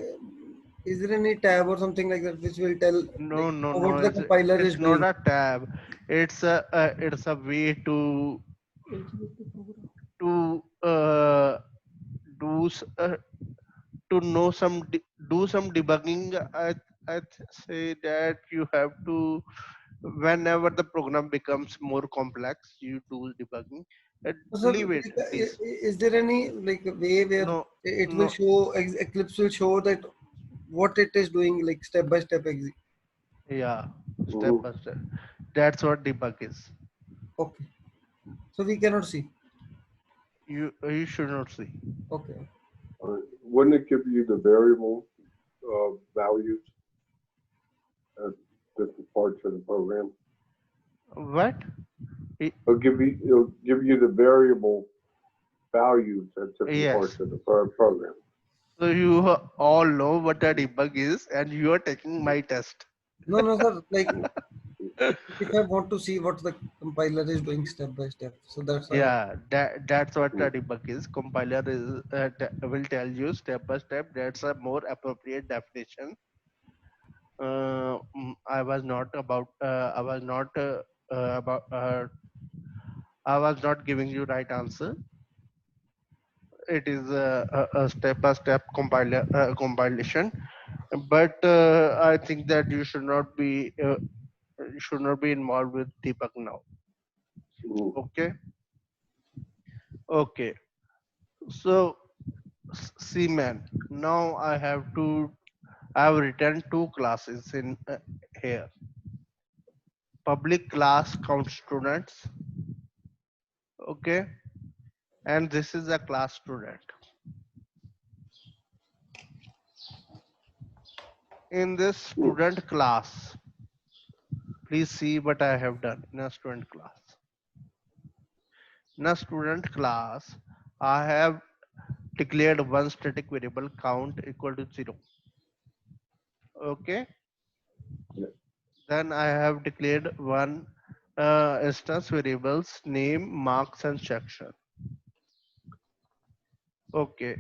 is there any tab or something like that which will tell No, like no, what no. the compiler is It's not doing? a tab. It's a way Execute the program. to do to know do some debugging. Say that you have to whenever the program becomes more complex, you do debugging. So, Leave it, like, please. is there any like way where No, it will no. show Eclipse will show that what it is doing like step by step? Yeah, step Mhm. by step. That's what debug is. Okay, so we cannot see. You should not see. Okay, Wouldn't it give you the variable values at different parts of the program? What? I- It'll give you the variable values at different Yes. parts of the program. So you all know what a debug is, and you are taking my test. No, no, sir. Like, if I want to see what the compiler is doing step by step, so that's why. Yeah, that's what a debug is. Compiler is will tell you step by step. That's a more appropriate definition. I was not about. I was not about. I was not giving you right answer. It is a step by step compiler compilation, but I think that you should not be involved with debug now. Mm. Okay. Okay. So see, man. Now I have to. I have written two classes in here. Public class count students. Okay, and this is a class student. In this student class, please see what I have done in a student class. In a student class, I have declared one static variable count equal to 0. Okay. Yeah. Then I have declared one instance variables name, marks, and section. Okay.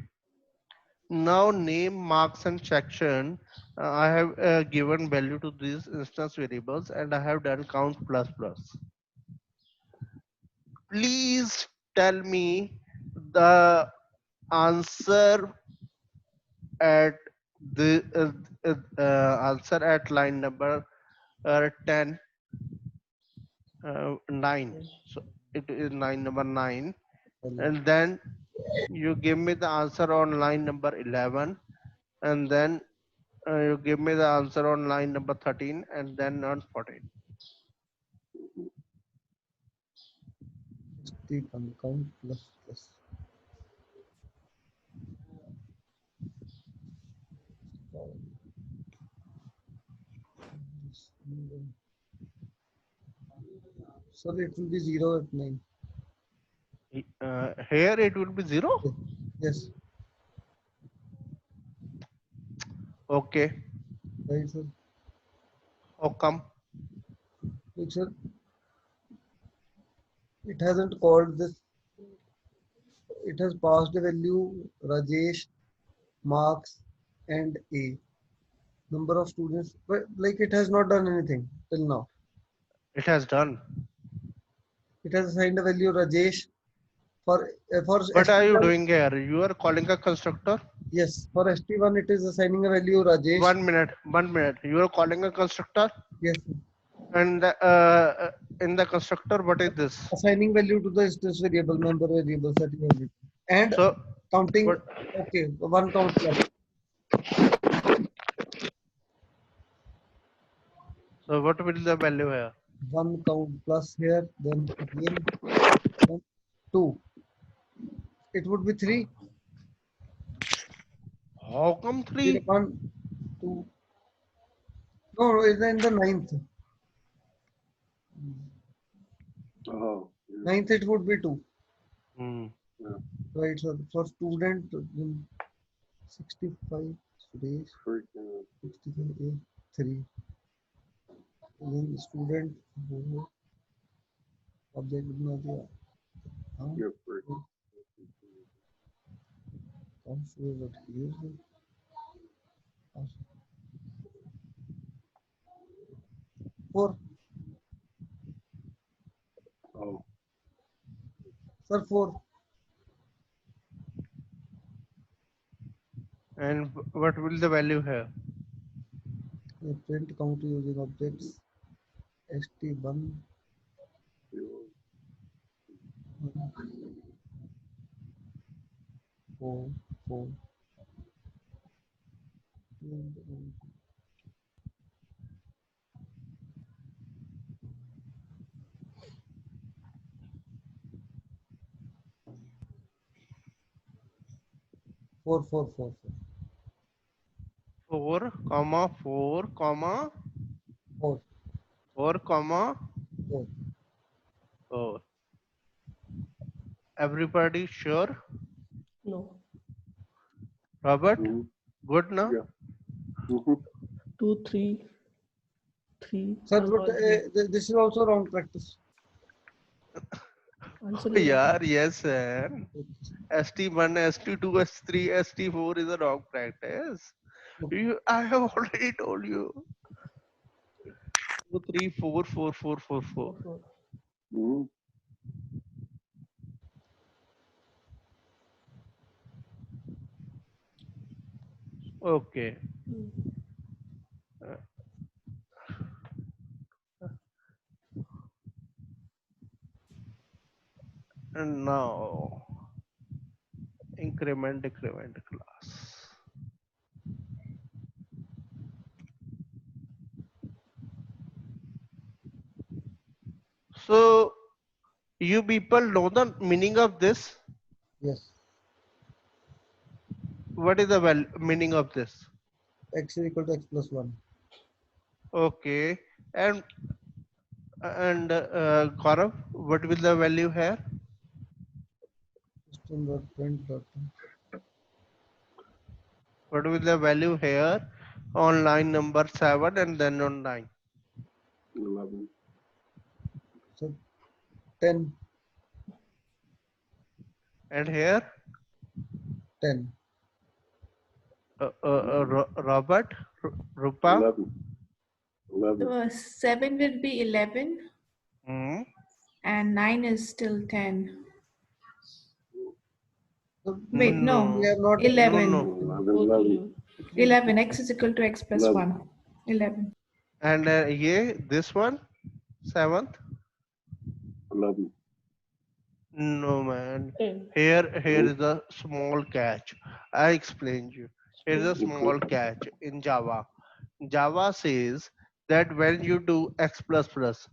Now name, marks, and section. I have given value to these instance variables, and I have done count plus plus. Please tell me the answer at the answer at line number 10 9. So it is line number 9, and then you give me the answer on line number 11, and then you give me the answer on line number 13, and then on 14. The count plus plus. So it will be 0 at 9. Here it will be 0. Yes. Okay, Right, sir. how come? Like, sir, it hasn't called this. It has passed a value Rajesh, marks, and A. Number of students, but like it has not done anything till now. It has done. It has assigned a value Rajesh for What are you ST1. doing here? You are calling a constructor? Yes, for ST1 it is assigning a value Rajesh. 1 minute, 1 minute. You are calling a constructor, Yes, and in the constructor, what is this? assigning value to the instance variable, member variables that you have written, and So, counting. what? Okay, one count plus. So, what will the value here? One count plus here, then again then two. It would be three. How come Zero, 3? one, two. No, it's in the ninth. Oh, yeah. Ninth it would be two. Hmm. Right, so for student 65 days, Freaking 65 A 3. And then student वो object बना दिया. हाँ, you're freaking. कौन सा what here है? Four, Oh, sir, four. And what will the value here? Print count using objects st1 you- 4 4 4 4 4 4, comma 4, comma 4 4, comma 4. 4. Everybody sure? No. Robert, Mhm. good now? Yeah. Mhm. 2, 3, 3. Sir, First but one 3. this is also wrong practice. Answer is wrong. Yeah, yes, sir. ST1, ST2, ST3, ST4 is a wrong practice. I have already told you. 2, 3, 4, 4, 4, 4, 4. 4, 4. Mhm. Okay. Hmm. And now increment decrement class. So you people know the meaning of this? Yes. What is the meaning of this? X is equal to x plus 1. Okay. And Gaurav, what will the value here? System dot print dot. What will the value here on line number 7 and then on 9? 11. So 10, And here, 10. Robert, Rupa, 11. 11. So 7 will be 11 hmm, and 9 is still 10. So Wait, we no, no, have not. no, 11. no. 11. Both 11. 11. X is equal to x plus 11. 1. 11. And this one, 7th? 11. No, man. 10. Here No. is a small catch. I explained you. Here is a Okay. small catch in Java. Java says that when you do x plus plus,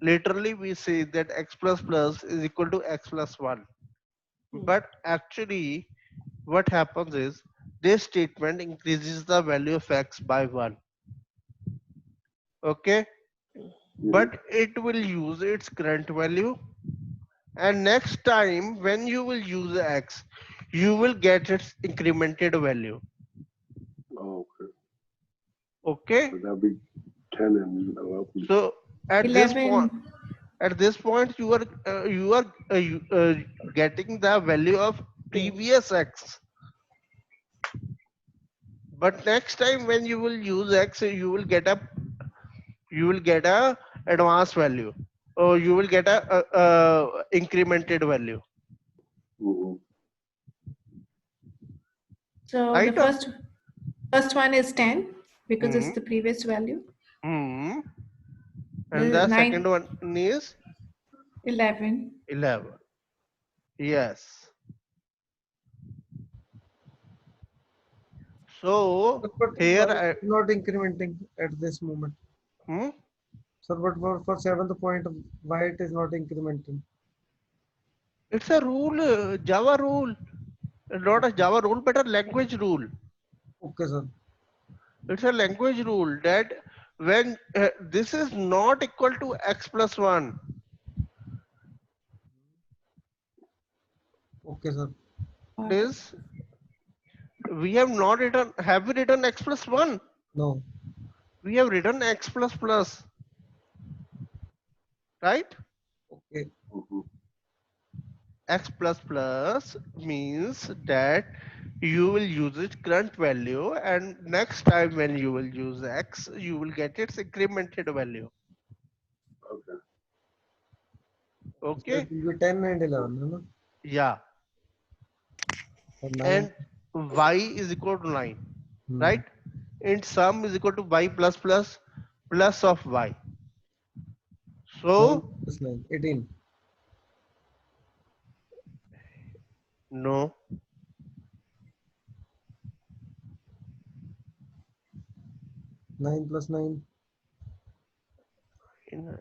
literally we say that x plus plus is equal to x plus 1. Hmm. But actually, what happens is this statement increases the value of x by 1. Okay? Mhm. But it will use its current value, and next time when you will use x, you will get its incremented value. Oh, okay. Okay? So that'll be 10 and 11. So at this point, 11. you are getting the value of previous x, but next time when you will use x, you will get a advanced value, or you will get a incremented value, Mhm. So the right? first one is 10 because it's Hmm. the previous value. Hmm. And The the second 9, one is 11. 11. Yes. So But here why it I, is not incrementing at this moment? hmm, Sir, but for seventh point, why it is not incrementing? it's a rule, Java rule, not a Java rule, but a language rule. Okay, sir. It's a language rule that when this is not equal to x plus 1, Okay, sir. it is, we have not written, have we written x plus 1? No. We have written x plus plus, right? Okay. Mhm. X plus plus means that you will use its current value, and next time when you will use x, you will get its incremented value. Okay. So it Okay? will be 10 and 11, you know? Yeah. Or 9. And y is equal to 9, Hmm. right? And sum is equal to y plus plus plus of y. 9 So, plus 9, 18. no, 9 plus 9. in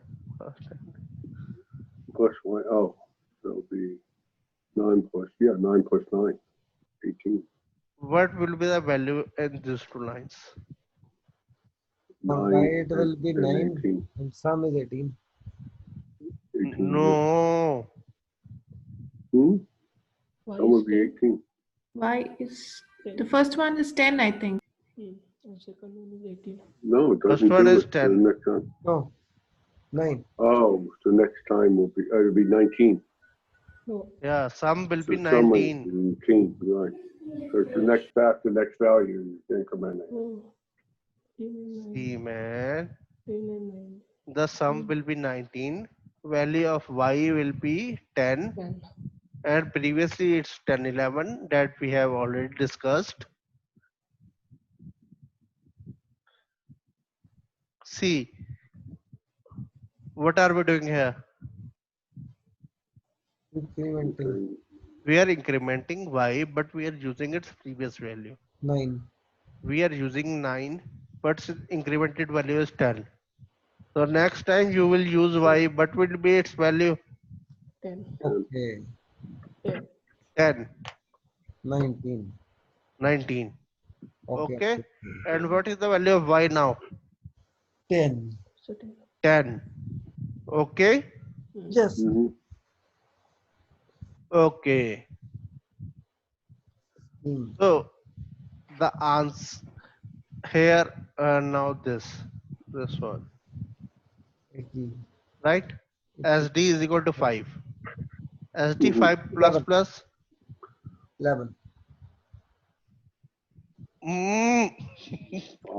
Plus 1. Oh, so it'll be 9 plus, yeah, 9 plus 9. 18. what will be the value in these two lines? For y 9 it will be and 9 18. and sum is 18. 18, yeah. No. Y That is would be 10. 18. Y is, 10. the first one is 10, I think. And second one is 18. No, it First doesn't one do is it. The 10. next time. No, 9. Oh, so next time will be, it'll be 19. No. Yeah, sum will So be sum is 19. 18, right. So it's the next value is incrementing. Oh, 10 and 9. See, man. 10 and 9. The sum will be 19. Value of y will be 10. 10. And previously it's 10, 11 that we have already discussed. See, what are we doing here? Incrementing. Okay. We are incrementing y, but we are using its previous value. 9. We are using 9, but its incremented value is 10. So next time you will use y, but will be its value 10. Okay. 10. 10, 19. 19. Okay. Okay. Okay. And what is the value of y now? 10. So 10. 10. Okay. Yes. Mm-hmm. Okay. Hmm. So the answer here now this one, 80. right? 80. SD is equal to 5. SD Mm-hmm. 5 plus 11. plus. 11. Mm.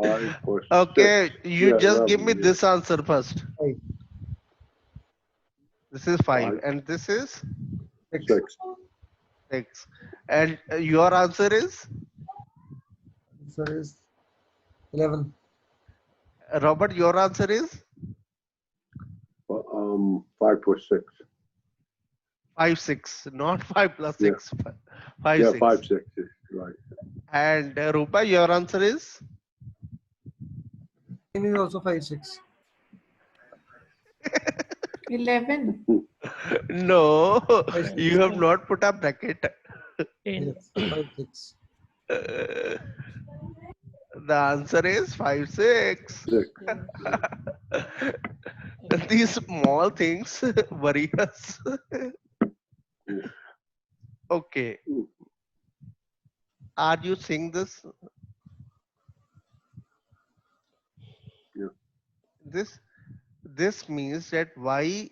5 plus 6. Okay, you Yeah, just give 11. me Yeah. this answer first. 5. This is 5 5, and this is 6. 6. 6. And your answer is? Answer is 11. Robert, your answer is? 5 plus 6. 5, 6. Not 5 plus Yeah. 6. 5, Yeah, 6. 5, 6 is right. And Rupa, your answer is? Mine is also 5, 6. 11. No, 5, 6. you have not put a bracket. 10. Yes. 5, 6. The answer is 5, 6. 6. These small things worry us. Okay. Are you seeing this? Yeah. This means that y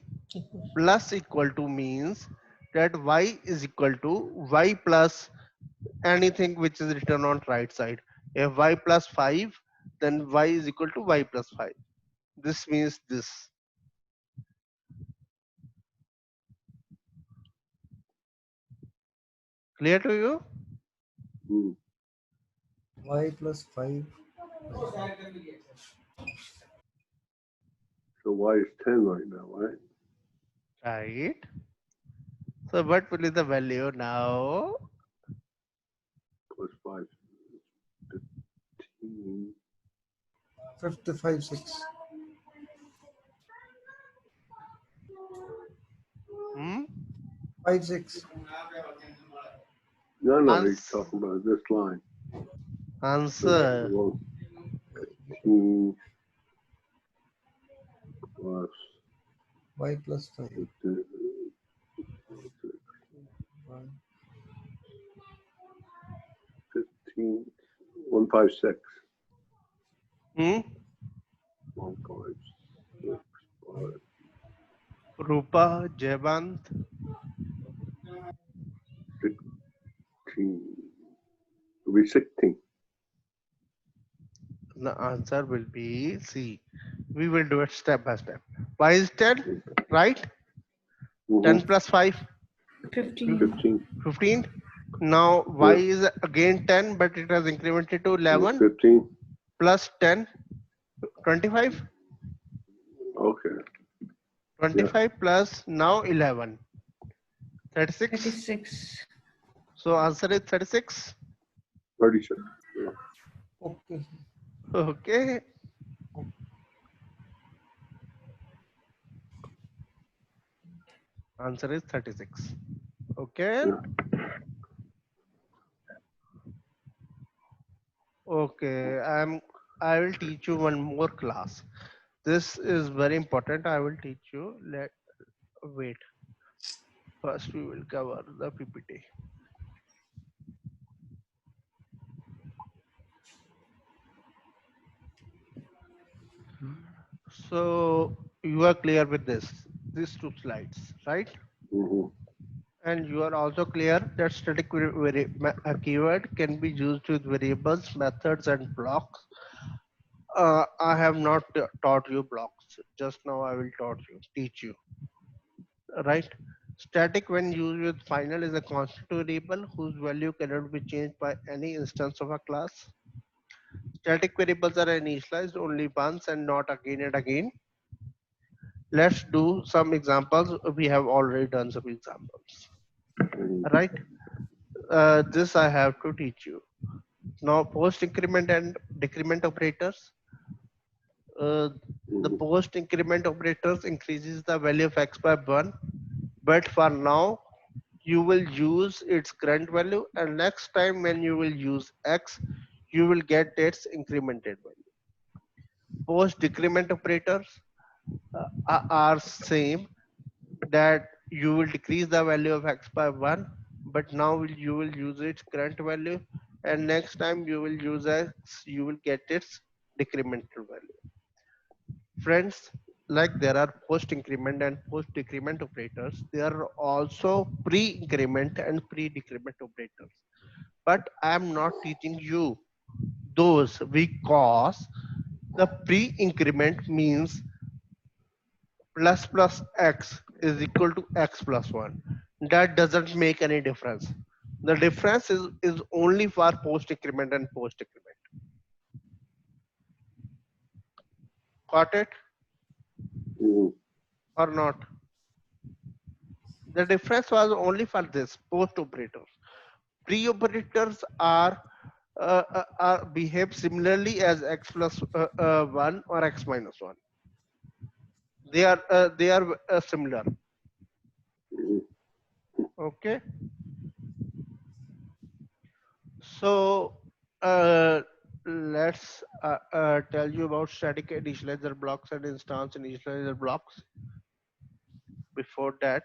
plus equal to means that y is equal to y plus anything which is written on right side. If y plus 5, then y is equal to y plus 5. This means this. Clear to you? Mm. Y plus 5. So y is 10 right now, right? Right. So what will be the value now? Plus 5 is 15. 55, 6. Hmm? 5, 6. No, he's Ans- talking about this line. Answer. Well, 15 plus Y plus 5. 15. 156. Hmm? 156. Rupa, Jayant. 15. It'll be 16. The answer will be C. We will do it step by step. Y is 10, right? 10 Mm-hmm. plus 5, 15. 15. 15. Now y Yeah. is again 10, but it has incremented to 11 15. plus 10, 25. Okay. 25 plus now 11. 36. 36. So answer is 36. 36. Yeah. Okay. Okay. Answer is 36. Okay. Yeah. Okay. I will teach you one more class. This is very important. I will teach you. Wait. First we will cover the PPT. So you are clear with these two slides, right? Mhm. And you are also clear that static keyword can be used with variables, methods, and blocks. I have not taught you blocks. Just now I will teach you, right? Static when used with final is a constant variable whose value cannot be changed by any instance of a class. Static variables are initialized only once and not again and again. Let's do some examples. We have already done some examples, Mhm. right? This I have to teach you. Now, post increment and decrement operators. Uh, the Mhm. post increment operators increases the value of x by 1, but for now you will use its current value, and next time when you will use x you will get its incremented value. Post decrement operators are same, that you will decrease the value of x by 1, but now you will use its current value, and next time you will use x you will get its decremental value. Friends, like there are post increment and post decrement operators, there are also pre increment and pre decrement operators, but I am not teaching you those because the pre increment means plus plus x is equal to x plus 1. That doesn't make any difference. The difference is only for post increment and post decrement. Got it Mhm. or not? The difference was only for this post operators. Pre operators are behave similarly as x plus 1 or x minus 1. They are similar. Mhm. Okay. So uh, let's tell you about static initializer blocks and instance initializer blocks before that,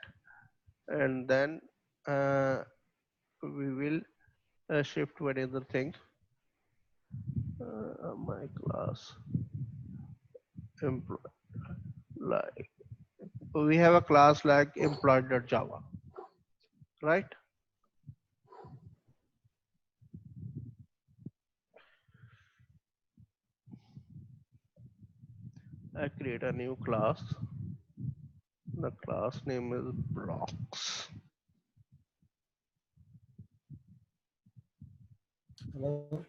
and then uh, we will shift to another thing. My class employee, like we have a class like employee.java, right? I create a new class. The class name is blocks. Hello.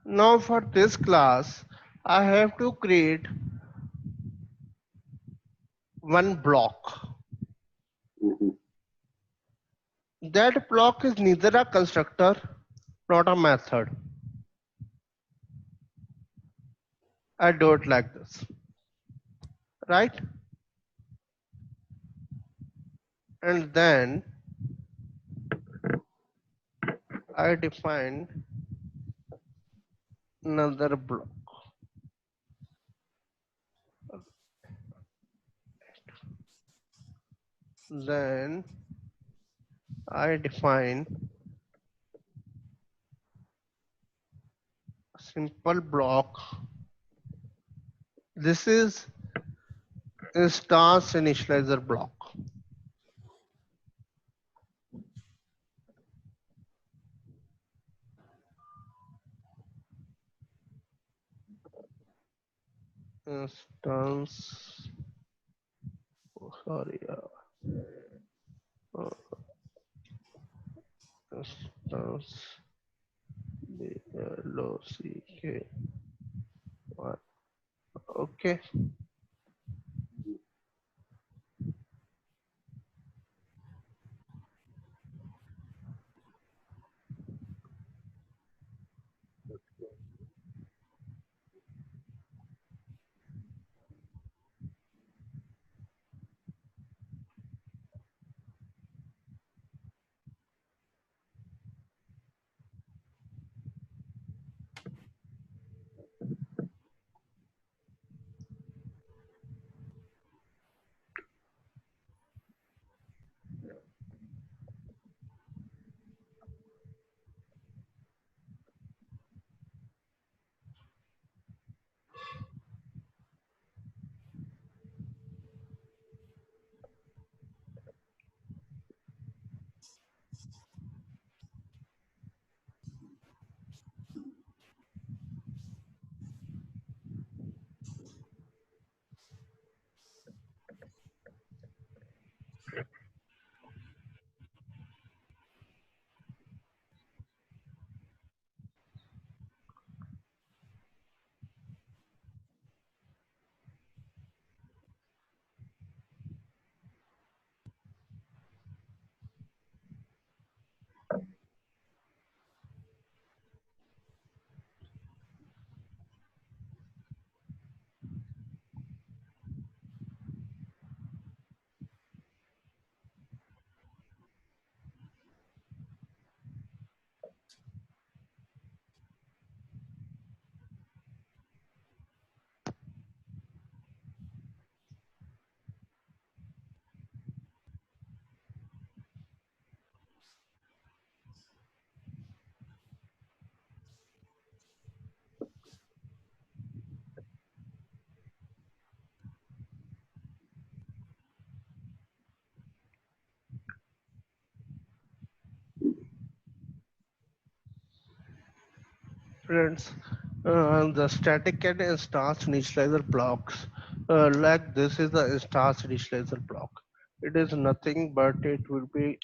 Now for this class, I have to create one block. Mhm. That block is neither a constructor not a method. I do it like this, right? And then I define another block. Then I define a simple block. This is instance initializer block. Instance, oh, sorry, instance One. Okay. Friends, the static and instance initializer blocks, like this is the instance initializer block. It is nothing but it will be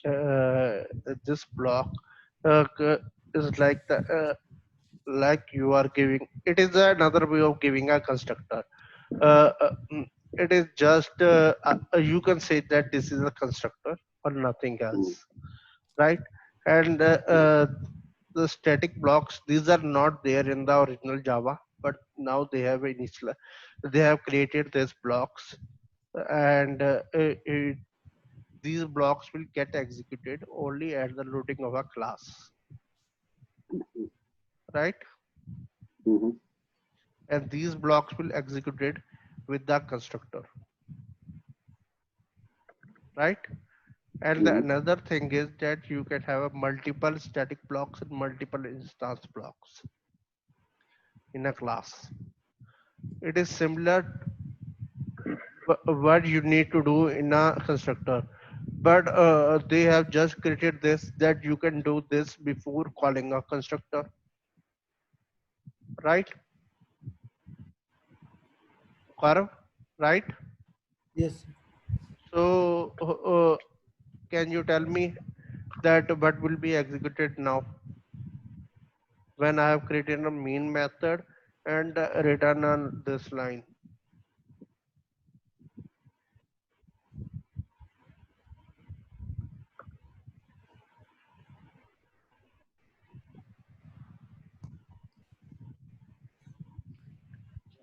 this block is like you are giving. It is another way of giving a constructor. It is just you can say that this is a constructor or nothing Mm. else, right? And the static blocks, these are not there in the original Java, but now they have created these blocks, and these blocks will get executed only at the loading of a class, right? Mhm. And these blocks will executed with the constructor, right? And the Mhm. another thing is that you can have a multiple static blocks and multiple instance blocks in a class. It is similar what you need to do in a constructor, but they have just created this that you can do this before calling a constructor, right? Gaurav, right? Yes. So can you tell me that what will be executed now when I have created a main method and written on this line?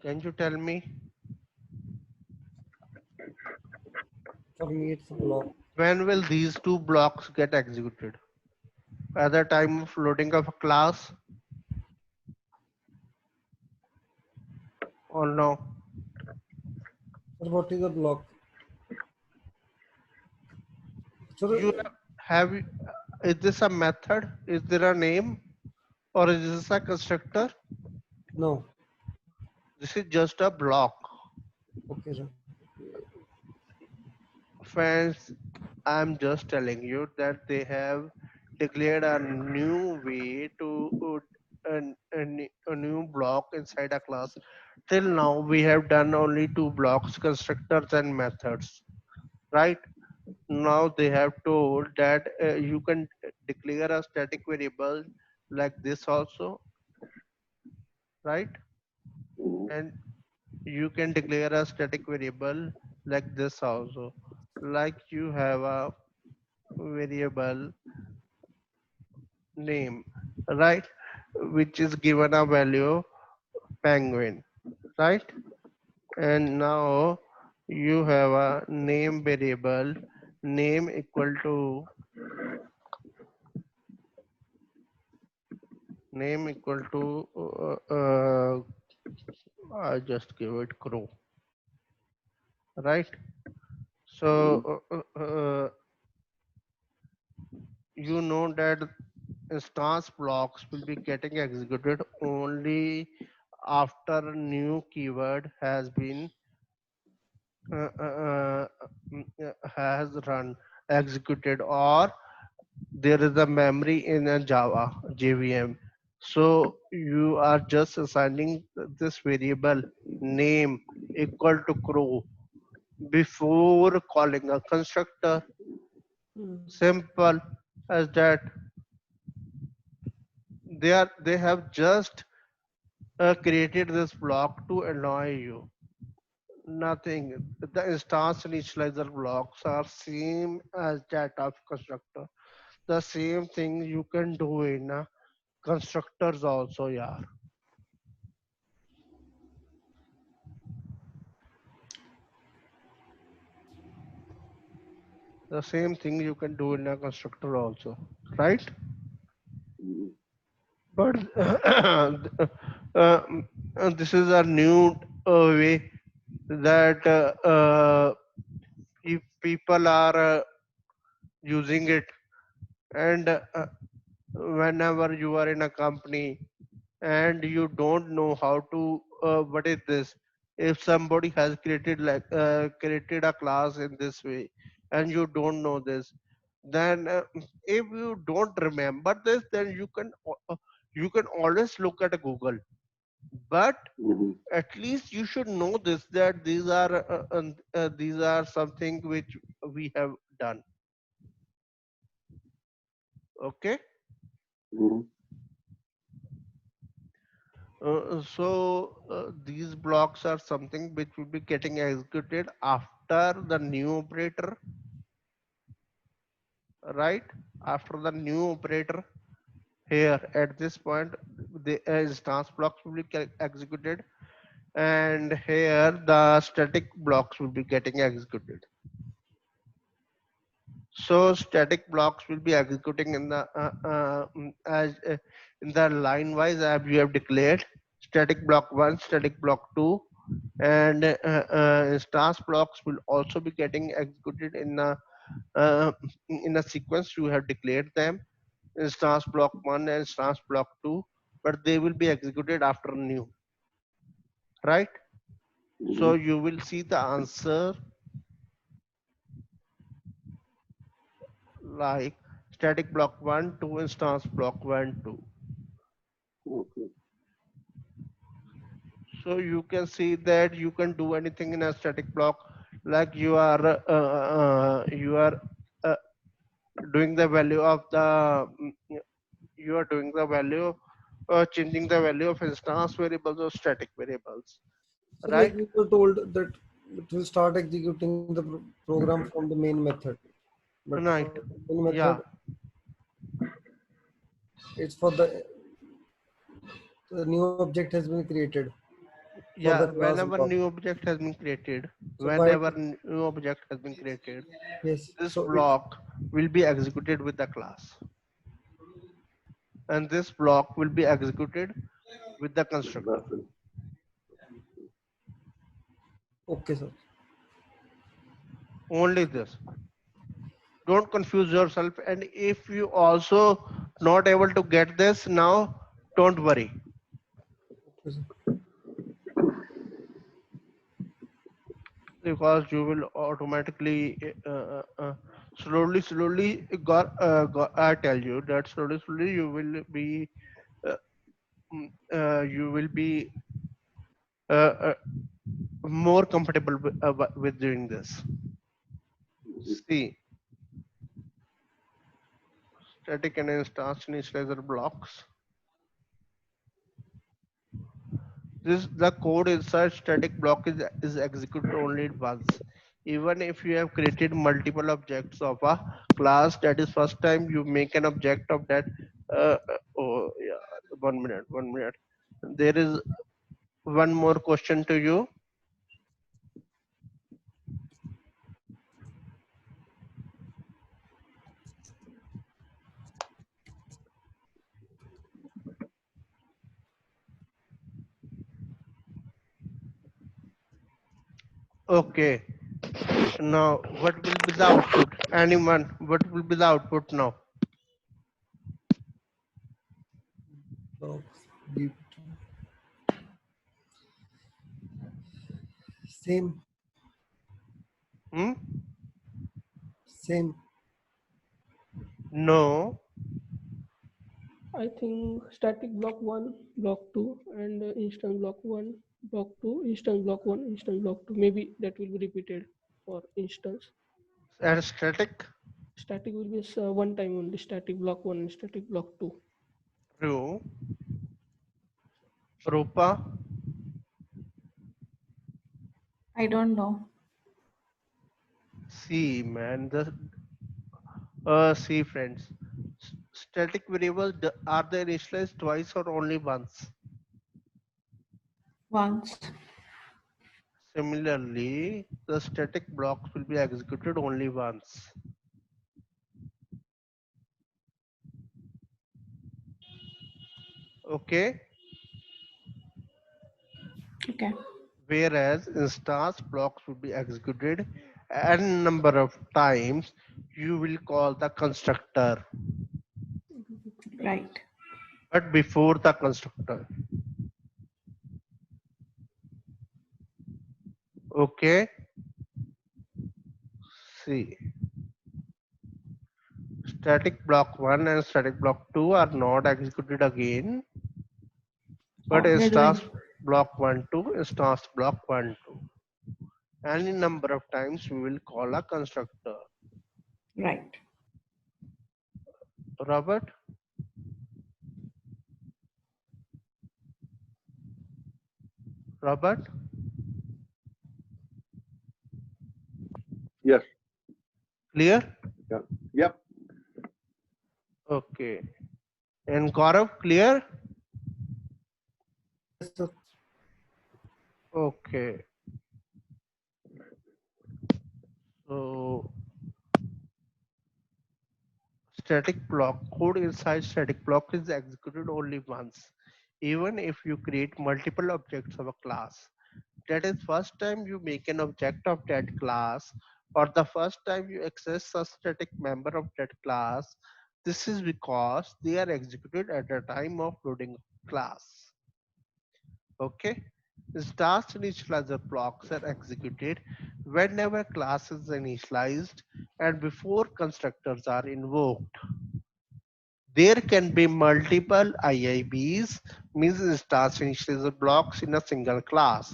Can you tell me For me, it's a block. when will these two blocks get executed? At the time of loading of a class or no? Sir, what is a block? You Sir, have, is this a method? Is there a name or is this a constructor? no. This is just a block. Okay, sir. Friends, I'm just telling you that they have declared a new way to a new block inside a class. Till now, we have done only two blocks, constructors and methods, right? Now they have told that you can declare a static variable like this also, right? Mhm. And you can declare a static variable like this also. Like you have a variable name, right? Which is given a value penguin, right? And now you have a name variable name equal to name equal to I just give it crow, right? Mhm. So you know that instance blocks will be getting executed only after a new keyword has been uh, uh, uh, has run executed, or there is a memory in a Java JVM. So you are just assigning this variable name equal to crow before calling a constructor. Hmm. Simple as that. They have just created this block to annoy you. Nothing. The instance initializer blocks are same as that of constructor. The same thing you can do in constructors also, yeah. The same thing you can do in a constructor also, right? Mhm. But this is a new way that if people are using it, and whenever you are in a company and you don't know how to what is this, if somebody has created a class in this way and you don't know this, then if you don't remember this, then you can always look at Google. But Mhm. at least you should know this, that these are something which we have done. Okay. Mhm. These blocks are something which will be getting executed after the new operator, right? After the new operator, here at this point, the instance blocks will be executed, and here the static blocks will be getting executed. So static blocks will be executing in the as in the line wise as we have declared. Static block 1, static block 2, and instance blocks will also be getting executed uh, in a sequence. You have declared them, instance block 1 and instance block 2, but they will be executed after new, right? So Mhm. you will see the answer like static block 1 2 instance block 1 2. Okay. So you can see that you can do anything in a static block, like you are uh, doing the value of the you are doing the value changing the value of instance variables or static variables, So like right? we were told that it will start executing the program from the main method, but for Right. main method, Yeah. it's for the new object has been created for the Yeah, class whenever block. new object has been created, So why? new object has been created, Yes. this So it block will be executed with the class, and this block will be executed with the constructor. Method. okay, sir. Only this. Don't confuse yourself. And if you also not able to get this now, don't worry, Okay, sir. because you will automatically I tell you that slowly you will be uh, you will be uh, uh, more comfortable with doing this. Mhm. See, static and instance initializer blocks. The code inside static block is executed only once. Even if you have created multiple objects of a class, that is first time you make an object of that. Oh yeah, 1 minute, 1 minute. There is one more question to you. Okay. Now, what will be the output? Anyone? What will be the output now? Blocks, same, Hmm? same. No. I think static block 1, block 2, and instance block 1, block 2, instance block 1, instance block 2. Maybe that will be repeated for instance. And static? Static will be one time only, static block 1 and static block 2. True. Rupa? I don't know. See, man. See, friends. Static variables, are they initialized twice or only once? Once. Similarly, the static blocks will be executed only once. Okay. Okay. Whereas instance blocks will be executed n number of times. You will call the constructor, Right. but before the constructor. Okay. See, static block 1 and static block 2 are not executed again, but Oh, we're instance doing block 1 2, instance block 1 2. Any number of times we will call a constructor. right. Robert? Robert? Yes. Clear? Yep. Yep. Okay. And Gaurav, clear? Yes, sir. Okay. So static block code inside static block is executed only once, even if you create multiple objects of a class. That is first time you make an object of that class, or the first time you access a static member of that class. This is because they are executed at the time of loading class. Okay. Start initializer blocks are executed whenever class is initialized and before constructors are invoked. There can be multiple IIBs, means instance initializer blocks in a single class.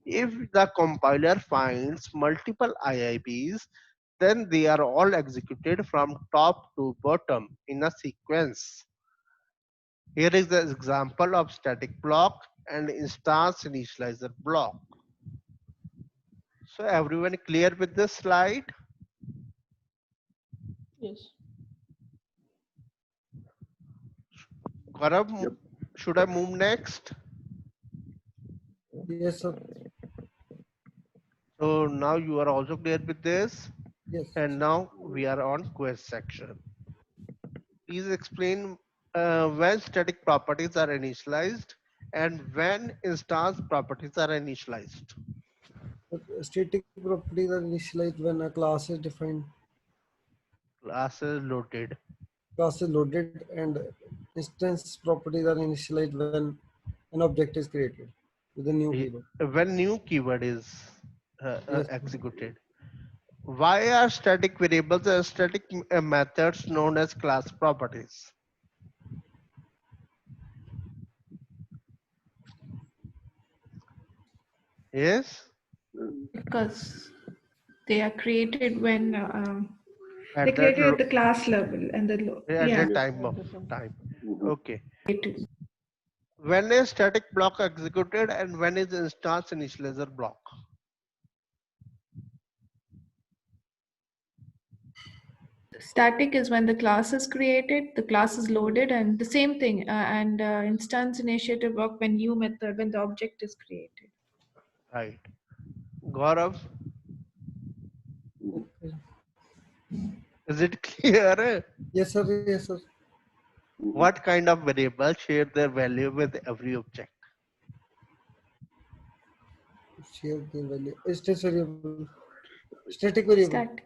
If the compiler finds multiple IIBs, then they are all executed from top to bottom in a sequence. Here is the example of static block and instance initializer block. So everyone clear with this slide? Yes. Gaurav, Yep. should I move next? Yes, sir. So now you are also clear with this. Yes. And now we are on quiz section. Please explain when static properties are initialized and when instance properties are initialized. Static properties are initialized when a class is defined, Class is loaded. class is loaded, and instance properties are initialized when an object is created with a new keyword. When new keyword is Yes. executed. Why are static variables and static methods known as class properties? Yes, Because they are created when they at that created at the class level and at yeah. that time of time. Mhm. Okay. When is static block executed and when is instance initializer block? Static is when the class is created, the class is loaded, and the same thing. And instance initiator block when new method, when the object is created. Right. Gaurav, Mhm. Okay. is it clear? Yes, sir. Yes, sir. Mhm. What kind of variable share their value with every object? Share the value. Static variable. Static variable. Static.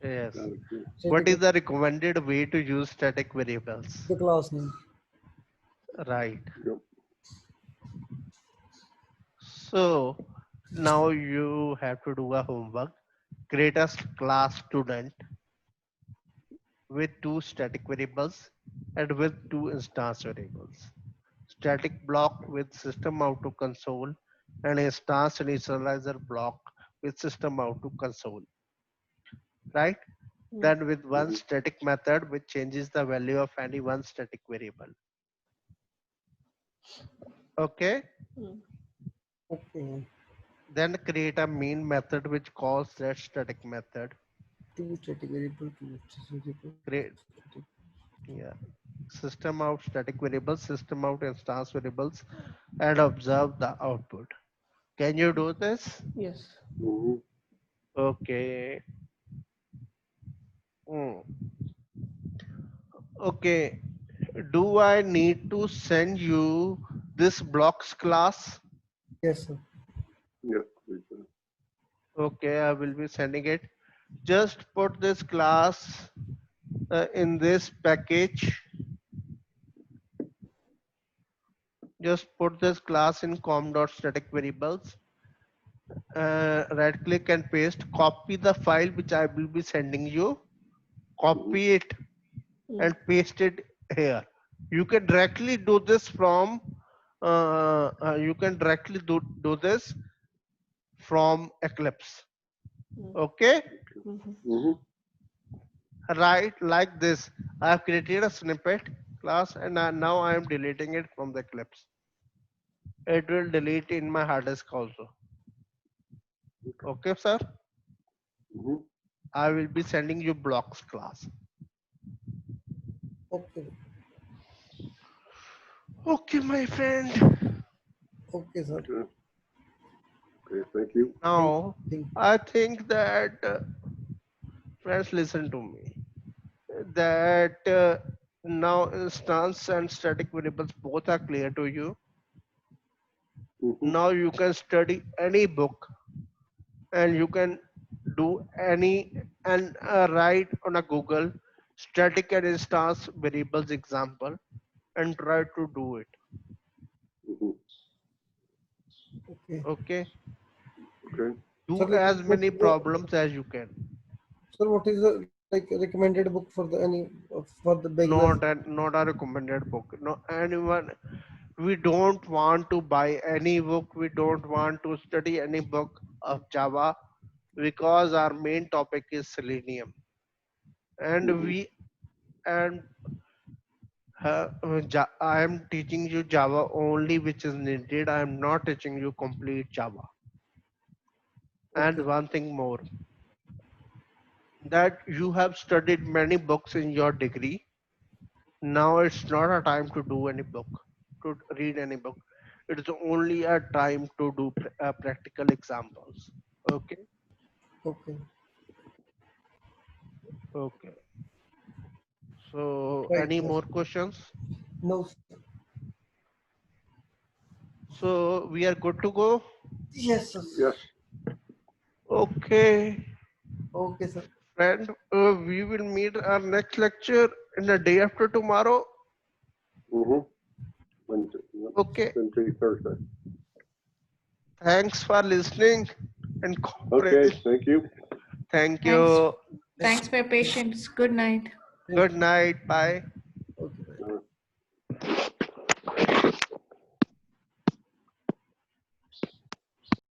Yes. Static, yeah. What is Static. the recommended way to use static variables? The class name. Right. Yep. So now you have to do a homework. Create a class student with two static variables and with two instance variables. Static block with system out to console and instance initializer block with system out to console. Right? Then with one Mhm. static method which changes the value of any one static variable. Okay. Mm. Okay. Then create a main method which calls that static method. Two static variable. Two static variable. Create, yeah, system out static variables, system out instance variables, and observe the output. Can you do this? Yes. Mhm. Okay. Hmm. Okay. Do I need to send you this blocks class? Yes, sir. Yes, please, sir. Okay, I will be sending it. Just put this class in this package. Just put this class in com.static variables. Right click and paste. Copy the file which I will be sending you. Mhm. Copy it Mm. and paste it here. You can directly do this from. You can directly do this from Eclipse. Mm. Okay, Mhm. Mhm. right like this. I have created a snippet class and now I am deleting it from the Eclipse. It will delete in my hard disk also. Okay, sir. Mhm. I will be sending you blocks class. Okay. Okay, my friend. Okay, sir. Okay. Okay, thank you. Now, Thank. I think that, friends, listen to me. That now instance and static variables both are clear to you. Mhm. Now you can study any book and you can do any and write on a Google static and instance variables example and try to do it. Mhm. Okay. Okay, Okay. Sir, do like, as what many is the, problems as you can. sir, what is the like recommended book for the any for the beginners? Not a recommended book. No, anyone. We don't want to buy any book. We don't want to study any book of Java because our main topic is Selenium, and Mhm. we and I am teaching you Java only which is needed. I am not teaching you complete Java. And Okay. one thing more, that you have studied many books in your degree. Now it's not a time to do any book, to read any book. It's only a time to do practical examples. Okay. Okay. Okay. So Right. any Yes. more questions? No. Sir. So we are good to go. Yes, sir. Yes. Okay, Okay, sir. friend. We will meet our next lecture in the day after tomorrow. Mhm. Wednesday. Yep. Okay. Wednesday, Thursday. Thanks for listening and Okay, cooperating. thank you. Thank Thanks. you. Thanks for your patience. Good night. Thank Good you. night. Bye.